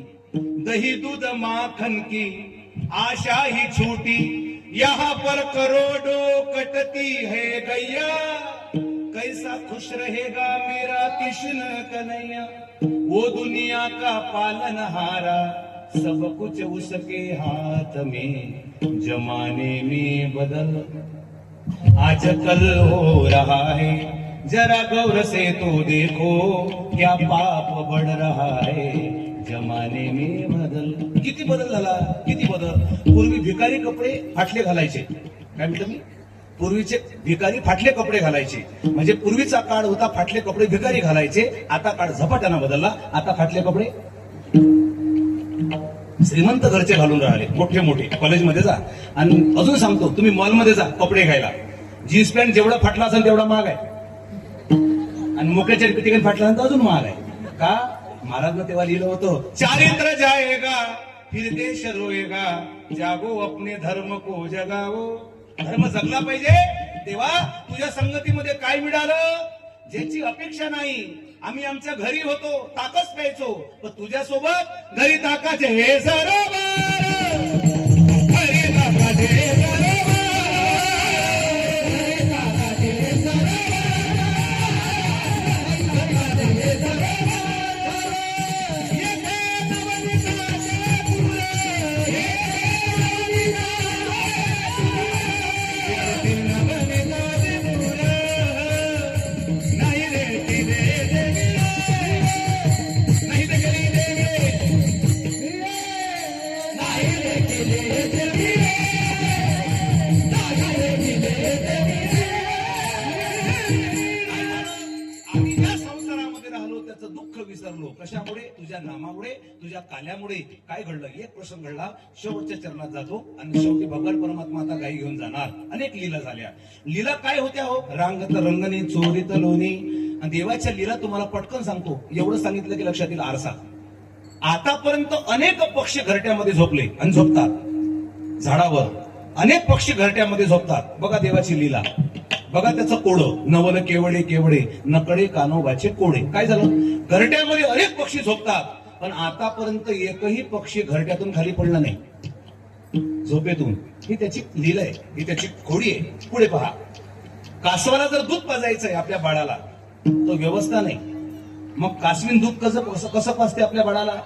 दही दूध माखन की आशा ही छूटी. यहाँ पर करोड़ों कटती है गैया, कैसा खुश रहेगा मेरा कृष्ण कन्हैया. वो दुनिया का पालनहारा, सब कुछ उसके हाथ में, जमाने में बदल आजकल हो रहा है. जरा गौर से तो देखो क्या पाप बढ़ रहा है, जमाने में बदल. किती बदल झाला, किती बदल. पूर्वी भिकारी कपडे फाटले घालायचे. काय म्हणतो मी, पूर्वीचे भिकारी फाटले कपडे घालायचे. म्हणजे पूर्वीचा काळ होता फाटले कपडे भिकारी घालायचे. आता काळ झपाट्यानं बदलला, आता फाटले कपडे श्रीमंत घरचे घालून राहिले. मोठे मोठे कॉलेजमध्ये जा आणि अजून सांगतो, तुम्ही मॉलमध्ये जा कपडे घ्यायला, जीन्स पॅन्ट जेवढा फाटला असेल तेवढा महाग आहे आणि मोक्याच्या ठिकाणी फाटल्यानंतर अजून महाग आहे. का, महाराजनं तेव्हा लिहिलं होतं, चारित्र जाएगा फिर देश रोएगा, जागो अपने धर्म को जगावो. धर्म जगला पाहिजे. तेव्हा तुझ्या संगतीमध्ये काय मिळालं, ज्याची अपेक्षा नाही. आम्ही आमच्या घरी होतो, ताकच प्यायचो, पण तुझ्यासोबत घरी ताकाचे हे सरोवर, घरी ताकाचे हे सरोवर. आम्ही ज्या संसारामध्ये राहिलो त्याचं दुःख विसरलो. कशामुळे, तुझ्या नामामुळे, तुझ्या काल्यामुळे. काय घडलं, एक प्रसंग घडला, शेवटच्या चरणात जातो आणि शेवटी भगवान परमात्मा आता गाई घेऊन जाणार. अनेक लीला झाल्या. लीला काय होत्या हो, रांगत रंगणी, चोरीत लोणी. आणि देवाच्या लीला तुम्हाला पटकन सांगतो, एवढं सांगितलं की लक्षात येईल. आरसा. आतापर्यंत अनेक पक्षी घरट्यामध्ये झोपले आणि झोपतात झाडावर. अनेक पक्षी घरट्यामध्ये झोपतात. बघा देवाची लीला, बघा त्याचं कोडं, नवल केवडे केवडे, नकडे कानोबाचे कोडे. काय झालं, घरट्यामध्ये अनेक पक्षी झोपतात, पण आतापर्यंत एकही पक्षी घरट्यातून खाली पडला नाही झोपेतून. ही त्याची लीला आहे, ही त्याची खोडी आहे. पुढे पहा, कासवाला जर दूध पाजायचं आहे आपल्या बाळाला, तो व्यवस्था नाही. मग कासवीन दूध कसं पाजते आपल्या बाळाला,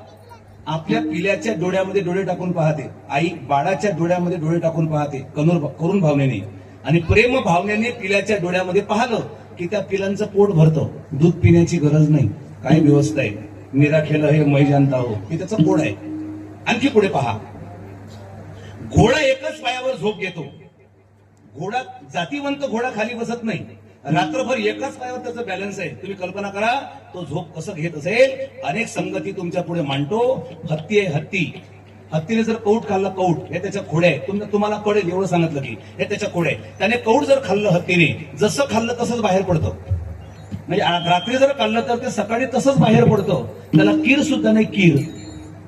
आपल्या पिल्याच्या डोळ्यामध्ये डोळे टाकून पाहते. आई बाळाच्या डोळ्यामध्ये डोळे टाकून पाहते, करून भावनेने आणि प्रेम भावनेने पिल्याच्या डोळ्यामध्ये पाहिलं की त्या पिलांचं पोट भरतं. दूध पिण्याची गरज नाही. काय व्यवस्था आहे. मेरा खेळ हे मै जानता हो, हे त्याचं पोट आहे. आणखी पुढे पहा, घोडा एकच पायावर झोप घेतो. घोडा जातीवंत घोडा खाली बसत नाही, रात्रभर एकाच पायावर त्याचा बॅलन्स आहे. तुम्ही कल्पना करा तो झोप कसं घेत असेल. अनेक संगती तुमच्या पुढे मांडतो. हत्ती आहे, हत्ती. हत्तीने जर कौट खाल्लं, कौट हे त्याच्या खोड्या आहे. तुम्हाला कळेल एवढं सांगितलं की हे त्याच्या खोड्या आहे. त्याने कौट जर खाल्लं हत्तीने, जसं खाल्लं तसंच बाहेर पडतं. म्हणजे रात्री जर खाल्लं तर ते सकाळी तसंच बाहेर पडतं. त्याला कीर सुद्धा नाही. कीर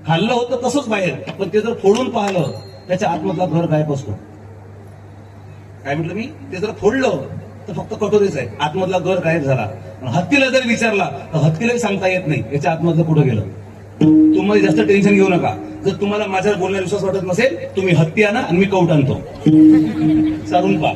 खाल्लं होतं तसंच बाहेर, पण ते जर फोडून पाहिलं त्याच्या आतमधला घर गायब असतो. काय म्हटलं मी? ते जर फोडलं तर फक्त कटोरीच आहे, आतमधला घर गायब झाला. हत्तीला जर विचारला तर हत्तीलाही सांगता येत नाही याच्या आतमधलं कुठं गेलं. तुम्हाला जास्त टेन्शन घेऊ नका. जर तुम्हाला माझ्यावर बोलण्याचा विश्वास वाटत नसेल, तुम्ही हत्ती आणा आणि मी कौट आणतो, सारून पहा.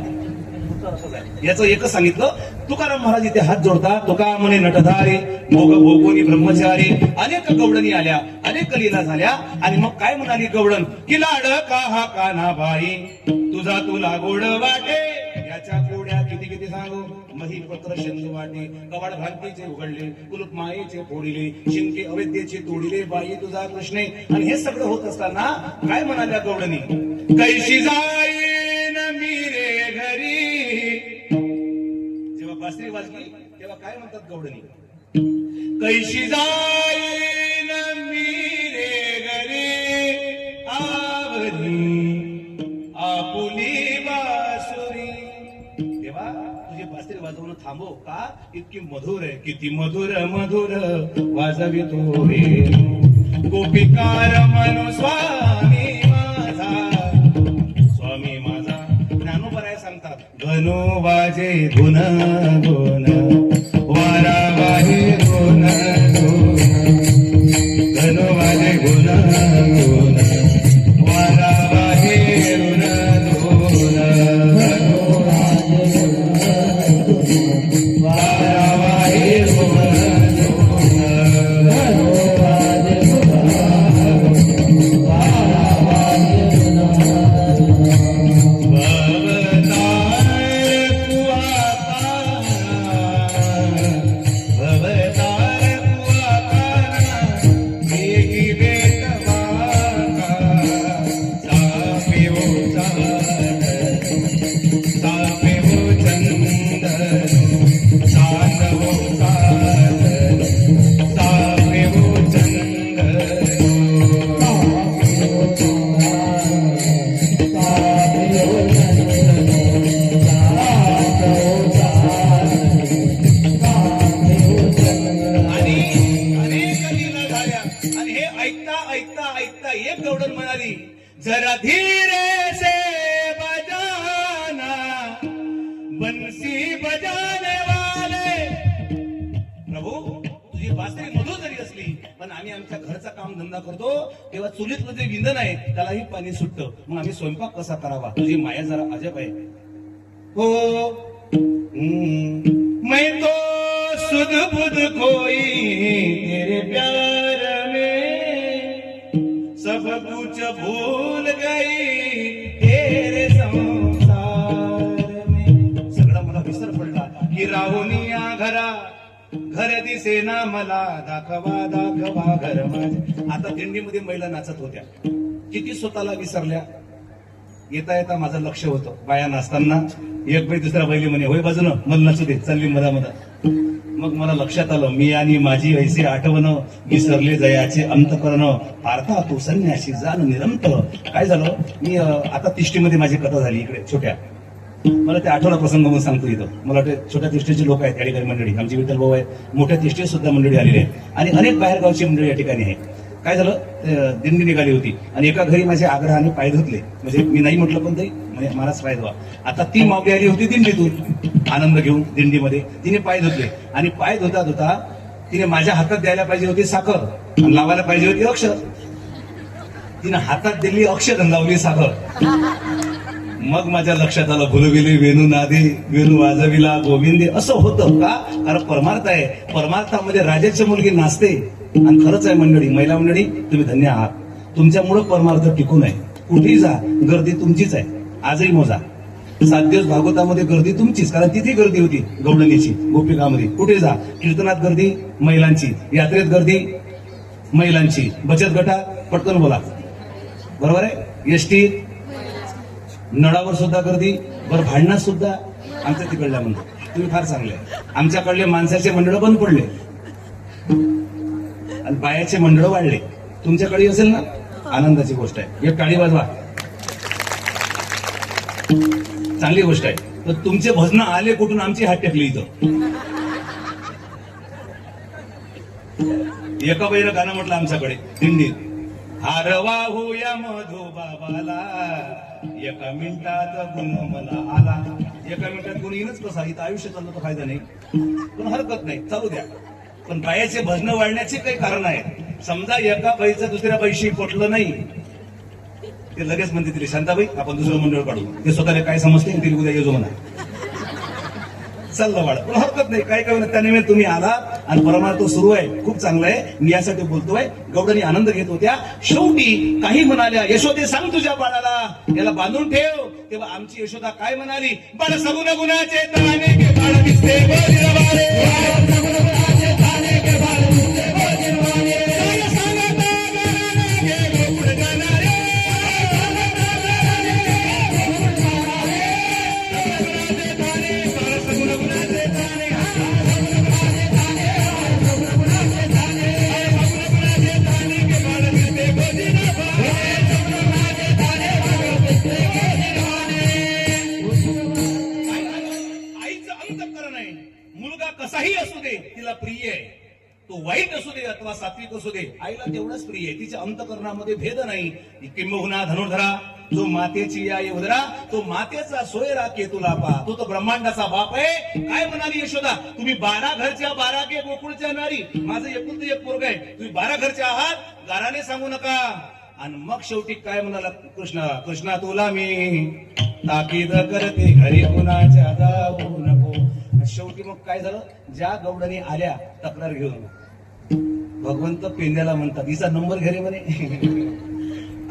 याचं एकच सांगितलं. तुकाराम महाराज इथे हात जोडता. तुका म्हणे नटधारी भोग भोगोनी ब्रह्मचारी. अनेक गवडणी आल्या, अनेक लीला झाल्या. आणि मग काय म्हणाली गवडण की लाड का हा काना बाई तुझा तुला गोड वाटे. याच्या कोड्या किती किती सांगू. मही पत्र शेंदू वाटे. कवाड भ्रांतीचे उघडले, कुलूप मायेचे फोडिले, शिंके अवैद्येचे तोडिले. बाई तुझा कृष्णे. आणि हे सगळं होत असताना काय म्हणाल्या गवडणी, कैशी जाईन मी रे घरी. जेव्हा बासरी वाजली तेव्हा काय म्हणतात गवडणी, कैशी जाईन मी रे घरी आवरी आपुली बासुरी. तेव्हा तुझी बासरी वाजवणं थांबव का, इतकी मधुर आहे. किती मधुर मधुर वाजवितो रे गोपिकार मनो स्वामी माझा. स्वामी माझा ज्ञानोबराय सांगतात गणो वाजे गुण गुण वारा वाहे गुण गुण. गणो वाजे गुण गुण वारा वाहे गुण गुण. वारा वाहे गुण जरा धीरे से बजाना बंसी बजाने वाले. प्रभू तुझी बासरी मधुर जरी असली पण आम्ही आमच्या घरचा काम धंदा करतो तेव्हा चुलीतलं जे विंधन आहे त्यालाही पाणी सुटतं. मग आम्ही स्वयंपाक कसा करावा. तुझी माया जरा अजब आहे. हो मैं तो सुध बुध कोई तेरे प्यार में सब कुछ भूल गई तेरे संसार में. सगळा मला विसर पडला की राहुनी या घरा घर दिसेना मला. दाखवा दाखवा घर माझे. आता दिंडीमध्ये महिला नाचत होत्या, किती स्वतःला विसरल्या. येता येता माझं लक्ष होतं बाया नाचताना. एक बाई दुसऱ्या बैली म्हणे होय बाजूनं मला नाचू दे, चालली मधा मधा. मग मला लक्षात आलं मी आणि माझी ऐसे आठवणं विसरले जयाचे अंत करणं. पार्था तू संन्याशी जाण निरंत. काय झालं, मी आता तिष्टीमध्ये माझी कथा झाली इकडे छोट्या. मला ते आठवला प्रसंग म्हणून सांगतो इथं. मला वाटतं छोट्या तिष्टीचे लोक आहेत या ठिकाणी मंडळी. आमची विठ्ठल भाऊ आहे, मोठ्या तिष्टी सुद्धा मंडळी आलेली आहे आणि अनेक बाहेरगावची मंडळी या ठिकाणी आहे. काय झालं, दिंडी निघाली होती आणि एका घरी माझ्या आग्रहाने पाय धुतले. म्हणजे मी नाही म्हटलं पण ते म्हणजे महाराज पाय धुवा. आता ती मावली आली होती दिंडीतून आनंद घेऊन दिंडीमध्ये. तिने पाय धुतले आणि पाय धुता धुता तिने माझ्या हातात द्यायला पाहिजे होती साखर आणि लावायला पाहिजे होती अक्षर. तिने हातात दिली अक्षर आणि लावली साखर. मग माझ्या लक्षात आलं भुलविले वेणू नादे वेणू वाजविला गोविंदे. असं होतं का, कारण परमार्थ आहे. परमार्थामध्ये राजाची मुलगी नाचते. आणि खरंच आहे मंडळी, महिला मंडळी तुम्ही धन्य आहात. तुमच्यामुळे परमार्थ टिकून आहे. कुठेही जा गर्दी तुमचीच आहे. आजही मोजा 7 दिवस भागवतामध्ये गर्दी तुमचीच, कारण तिथे गर्दी होती गवळणीची गोपिकामध्ये. कुठे जा कीर्तनात गर्दी महिलांची, यात्रेत गर्दी महिलांची, बचत गटात पटकन बोला बरोबर आहे, एसटी नळावर सुद्धा गर्दी. बरं भांडणात सुद्धा आमच्या तिकडल्या म्हणतो तुम्ही फार चांगले. आमच्याकडले माणसाचे मंडळ बंद पडले आणि बायाचे मंडळ वाढले. तुमच्याकडे असेल ना, आनंदाची गोष्ट आहे. एक टाळी वाजवा, चांगली गोष्ट आहे. तर तुमचे भजन आले कुठून, आमची हात टेकली इथं. एका बैल गाणं म्हटलं आमच्याकडे दिंडीत. हार वाहूया मधू बाबाला, एका मिनिटात गुण मला आला. एका मिनिटात गुण येईनच कसा, इथं आयुष्य चाललं तर फायदा नाही, पण हरकत नाही, चालू द्या. पण बायाचे भजन वाढण्याचे काही कारण आहे. समजा एका बाईचं दुसऱ्या बाईशी पटलं नाही, ते लगेच म्हणते तिला शांताबाई आपण दुसरं मंडळ काढू. ते स्वतःला काय समजते तिला उद्या येजो म्हणा, चाललं वाढ. पण हरकत नाही, काय काय त्यानिमित्त तुम्ही आला आणि परमार्थ सुरू आहे, खूप चांगलं आहे. मी यासाठी बोलतोय. गौडांनी आनंद घेत होत्या. शेवटी काही म्हणाल्या, यशोदे सांग तुझ्या बाळाला याला बांधून ठेव. तेव्हा आमची यशोदा काय म्हणाली, बाळ सगुण गुणाचे ताने के बाळ दिसते गोजिरवाणे, सगुण गुणाचे ताने के बाळ दिसते गोजिरवाणे. काय सांगता गाणे गे गोकुळ जाणारे, मुलगा कसाही असू दे तिला प्रिय आहे. तो वाईट असू दे अथवा सात्विक असू दे, आईला तेवढाच प्रिय आहे. तिच्या अंतकरणामध्ये भेद नाही. किंबहुना धनुर्धरा जो मातेची आई उदरा, तो मातेचा सोयरा केतुला पा, तो तो ब्रह्मांडाचा बाप आहे. काय म्हणाली यशोदा, तुम्ही 12 घरच्या 12 के गोकुळच्या नारी, माझं एकुलतं एक पोरग आहे, तुम्ही 12 घरच्या आहात, गाराने सांगू नका. आणि मग शेवटी काय म्हणाला कृष्णा तुला मी ताकीद करते, घरी कुणाच्या जाऊ नको. शेवटी मग काय झालं, ज्या गौडांनी आल्या तक्रार घेऊन, भगवंत पेंद्याला म्हणतात हिचा नंबर घे रे म्हणे.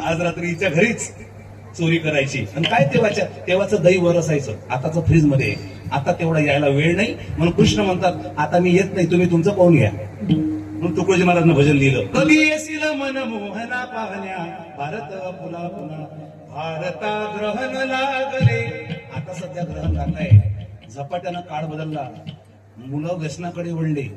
आज रात्री हिच्या घरीच चोरी करायची. आणि काय तेव्हाचं दही वर असायचं, आताचं फ्रीज मध्ये. आता तेवढा यायला वेळ नाही, म्हणून कृष्ण म्हणतात आता मी येत नाही, तुम्ही तुमचं पाहून घ्या. म्हणून तुकडोजी महाराजांना भजन लिहिलं, कधी येशील मन मोहना पाहण्या, भारत पुन्हा पुन्हा भारता ग्रहण लागले. आता सध्या ग्रहण लागलंय, झपाट्यानं काळ बदलला, मुलं व्यसनाकडे वळले.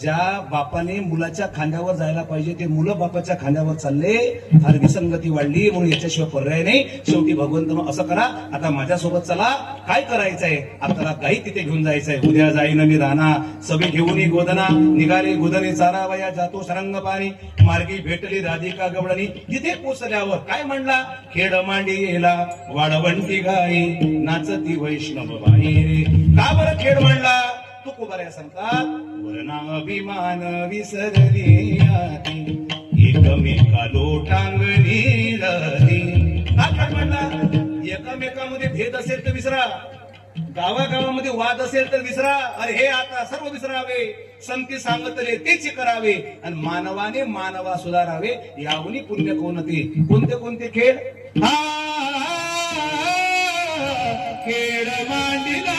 ज्या बापाने मुलाच्या खांद्यावर जायला पाहिजे ते मुलं बापाच्या खांद्यावर चालले. फार विसंगती वाढली, म्हणून याच्याशिवाय पर्याय नाही. शेवटी भगवंत असं करा, आता माझ्यासोबत चला, काय करायचंय आपल्याला, काही तिथे घेऊन जायचंय. उद्या जाईन मी राणा, सभे घेऊन गोदना, निघाले गोदने चारावया जातो सरंग पाणी. मार्गी भेटली राधिका गवळणी, तिथे पोचल्यावर काय म्हणला, खेड मांडी येला वाडवंटी गाई, नाचती वैष्णव बाई रे. का बरं खेड मांडला, तुकोबाऱ्या सांगतात, वरना अभिमान विसरली आती, एकमेका लोटांगणी रती. काय म्हणला, एकमेकामध्ये भेद असेल तर विसरा, गावागावामध्ये वाद असेल तर विसरा. अरे हे आता सर्व विसरावे, संती सांगतले तेच करावे, आणि मानवाने मानवा सुधारावे. यावनी पुण्य कोणते कोणते कोणते खेळ, खेळ मांडीला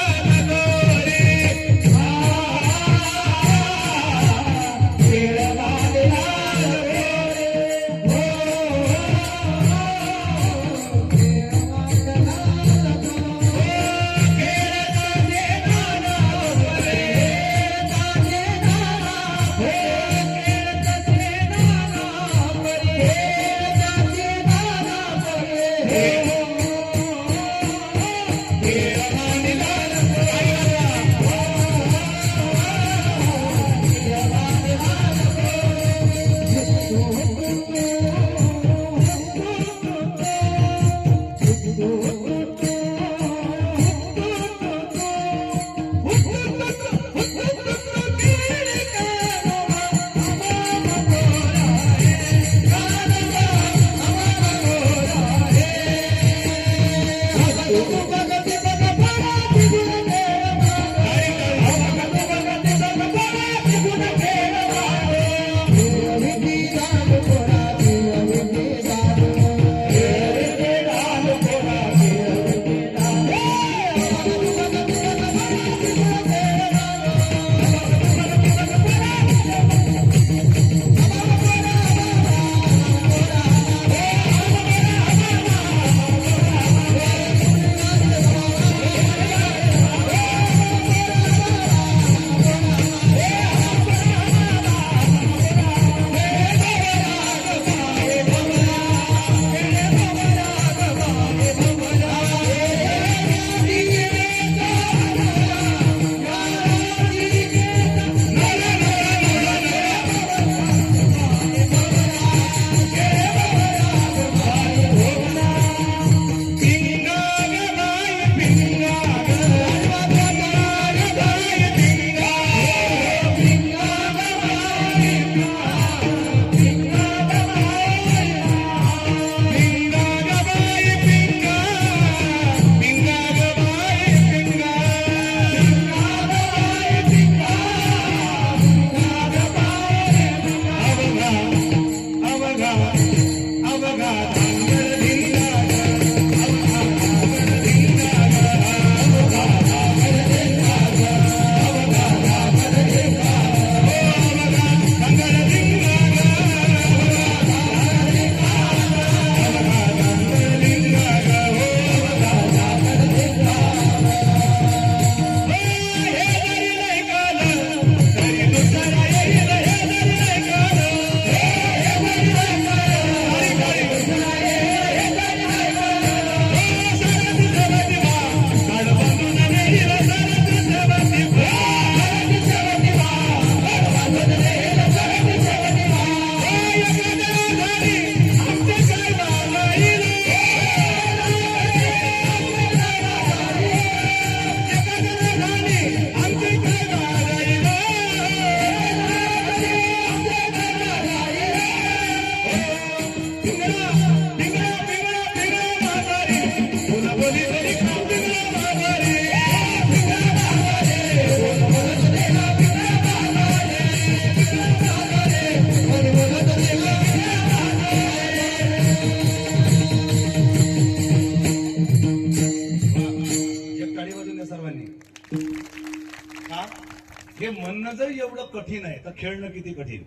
एवढं कठीण आहे तर खेळणं किती कठीण.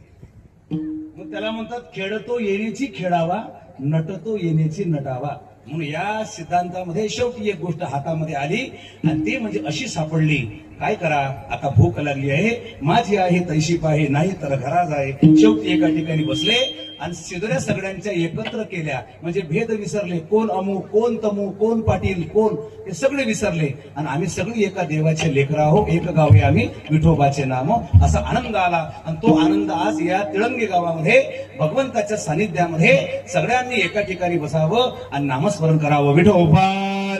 मग त्याला म्हणतात खेळतो येण्याची खेळावा, नटतो येण्याची नटावा. म्हणून या सिद्धांतामध्ये शेवटी एक गोष्ट हातामध्ये आली आणि ती म्हणजे अशी सापडली. काय करा, आता भूक लागली आहे, माझी आहे तैशी पाहे, नाही तर घरा जाय. शेवटी एका ठिकाणी बसले आणि सिदऱ्या सगळ्यांच्या एकत्र केल्या. म्हणजे भेद विसरले, कोण अमू, कोण तमू, कोण पाटील, कोण, हे सगळे विसरले. आणि आम्ही सगळी एका देवाचे लेकरं आहो, एक गाव आहे आम्ही, विठोबाचे नाम. असा आनंद आला. आणि तो आनंद आज या तिळंगी गावामध्ये भगवंताच्या सानिध्यामध्ये सगळ्यांनी एका ठिकाणी बसावं आणि नामस्मरण करावं. विठोबा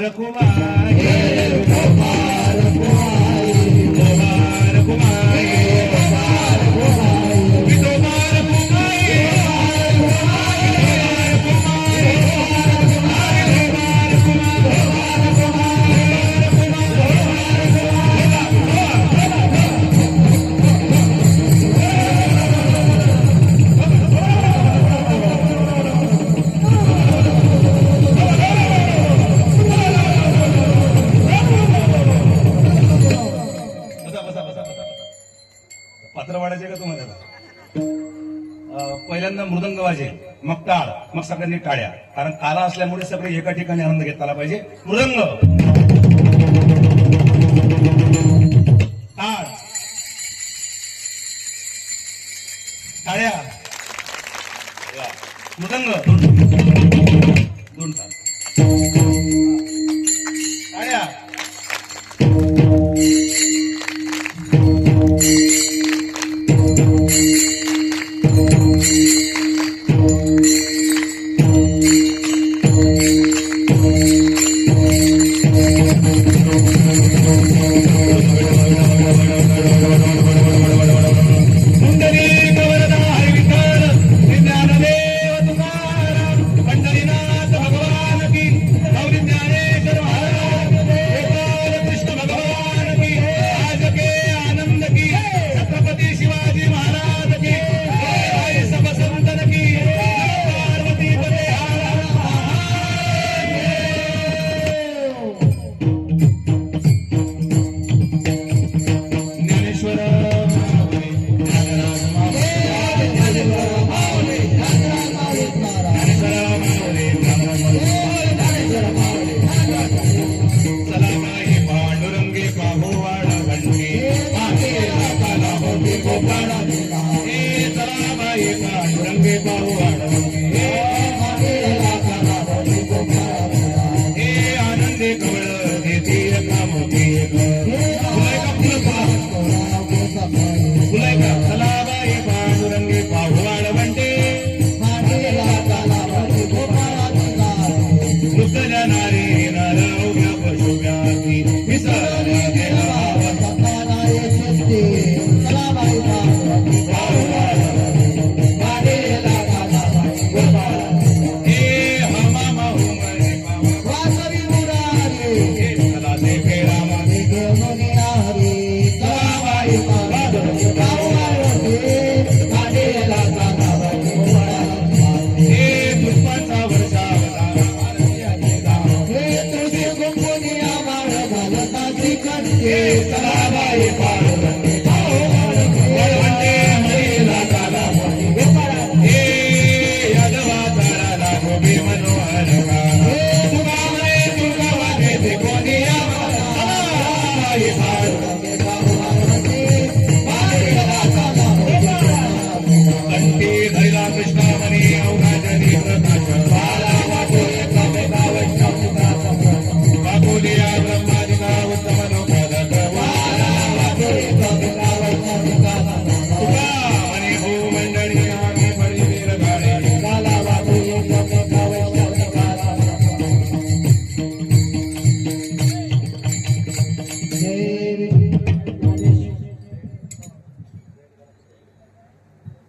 रखुमाई, विठोबा रखुमाई, विठोबा रखुमाई, विठोबा रखुमाई. पात्र वाढायचे का तुम्हाला? पहिल्यांदा मृदंग वाजे, मग टाळ, मग सगळ्यांनी टाळ्या. कारण काला असल्यामुळे सगळे एका ठिकाणी आनंद घेता आला पाहिजे. मृदंग, टाळ, टाळ्या, मृदंग, दोन टाळ, टाळ्या.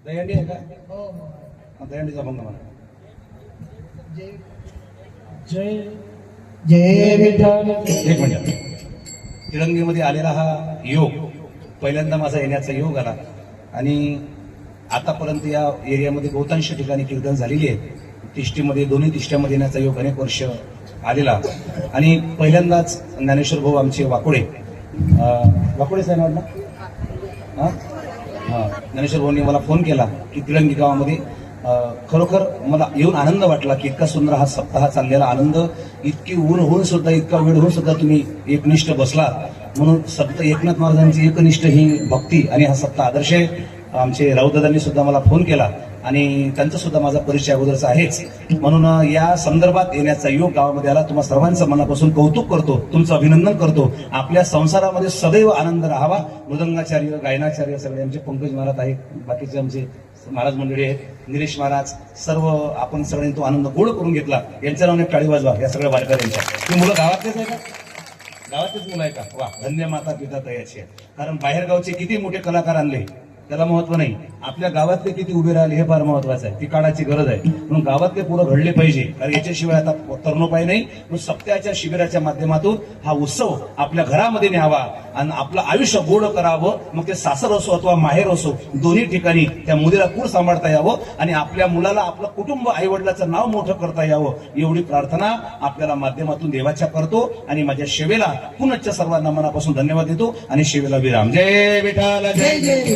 दहीहंडी आहे का? दहीहंडीचा भंग म्हणा. जय जय विठ्ठल. एक मिनिट. तिरंगीमध्ये आलेला हा योग पहिल्यांदा माझा येण्याचा योग आला आणि आतापर्यंत या एरियामध्ये बहुतांश ठिकाणी कीर्तन झालेली आहे. तिष्टीमध्ये, दोन्ही तिष्ट्यामध्ये येण्याचा योग अनेक वर्ष आलेला आणि पहिल्यांदाच ज्ञानेश्वर भाऊ आमचे वाकोडे साहेब ना ज्ञानेश्वर भाऊंनी मला फोन केला की तिळंगी गावामध्ये खरोखर मला येऊन आनंद वाटला की इतका सुंदर हा सप्ताह चाललेला आनंद, इतकी ऊन होऊन सुद्धा, इतका वेळ होऊन सुद्धा तुम्ही एकनिष्ठ बसला. म्हणून संत एकनाथ महाराजांची एकनिष्ठ ही भक्ती आणि हा सप्ताह आदर्श आहे. आमचे राऊतदादांनी सुद्धा मला फोन केला आणि त्यांचा सुद्धा माझा परिचय अगोदरचा आहेच. म्हणून या संदर्भात येण्याचा योग गावामध्ये आला. तुम्हा सर्वांचं मनापासून कौतुक करतो, तुमचं अभिनंदन करतो. आपल्या संसारामध्ये सदैव आनंद राहावा. मृदंगाचार्य, गायनाचार्य सगळे आमचे पंकज महाराज आहेत, बाकीचे आमचे महाराज मंडळी आहेत, निलेश महाराज, सर्व आपण सगळ्यांनी तो आनंद गोड करून घेतला. यांच्या नावाने टाळी वाजवा या सगळ्या वारकऱ्यांच्या. ही मुलं गावातलेच आहे का? गावातलेच मुलं आहे का? वा, धन्य माता पिता तयाची आहे. कारण बाहेर गावचे किती मोठे कलाकार आणले त्याला महत्व नाही, आपल्या गावातले किती उभे राहिले हे फार महत्वाचं आहे. ती काळाची गरज आहे. म्हणून गावातले पोरं घडले पाहिजे. कारण याच्याशिवाय आता तरुणोपाय नाही. म्हणून सप्त्याच्या शिबिराच्या माध्यमातून हा उत्सव आपल्या घरामध्ये न्यावा आणि आपलं आयुष्य गोड करावं. मग ते सासर असो अथवा माहेर असो, दोन्ही ठिकाणी त्या मुलीला कुळ सांभाळता यावं आणि आपल्या मुलाला आपलं कुटुंब, आई वडिलाचं नाव मोठं करता यावं, एवढी प्रार्थना आपल्याला माध्यमातून देवाच्या करतो. आणि माझ्या सेवेला पुनश्च सर्वांना मनापासून धन्यवाद देतो आणि सेवेला विराम. जय विठाल, जय जय जय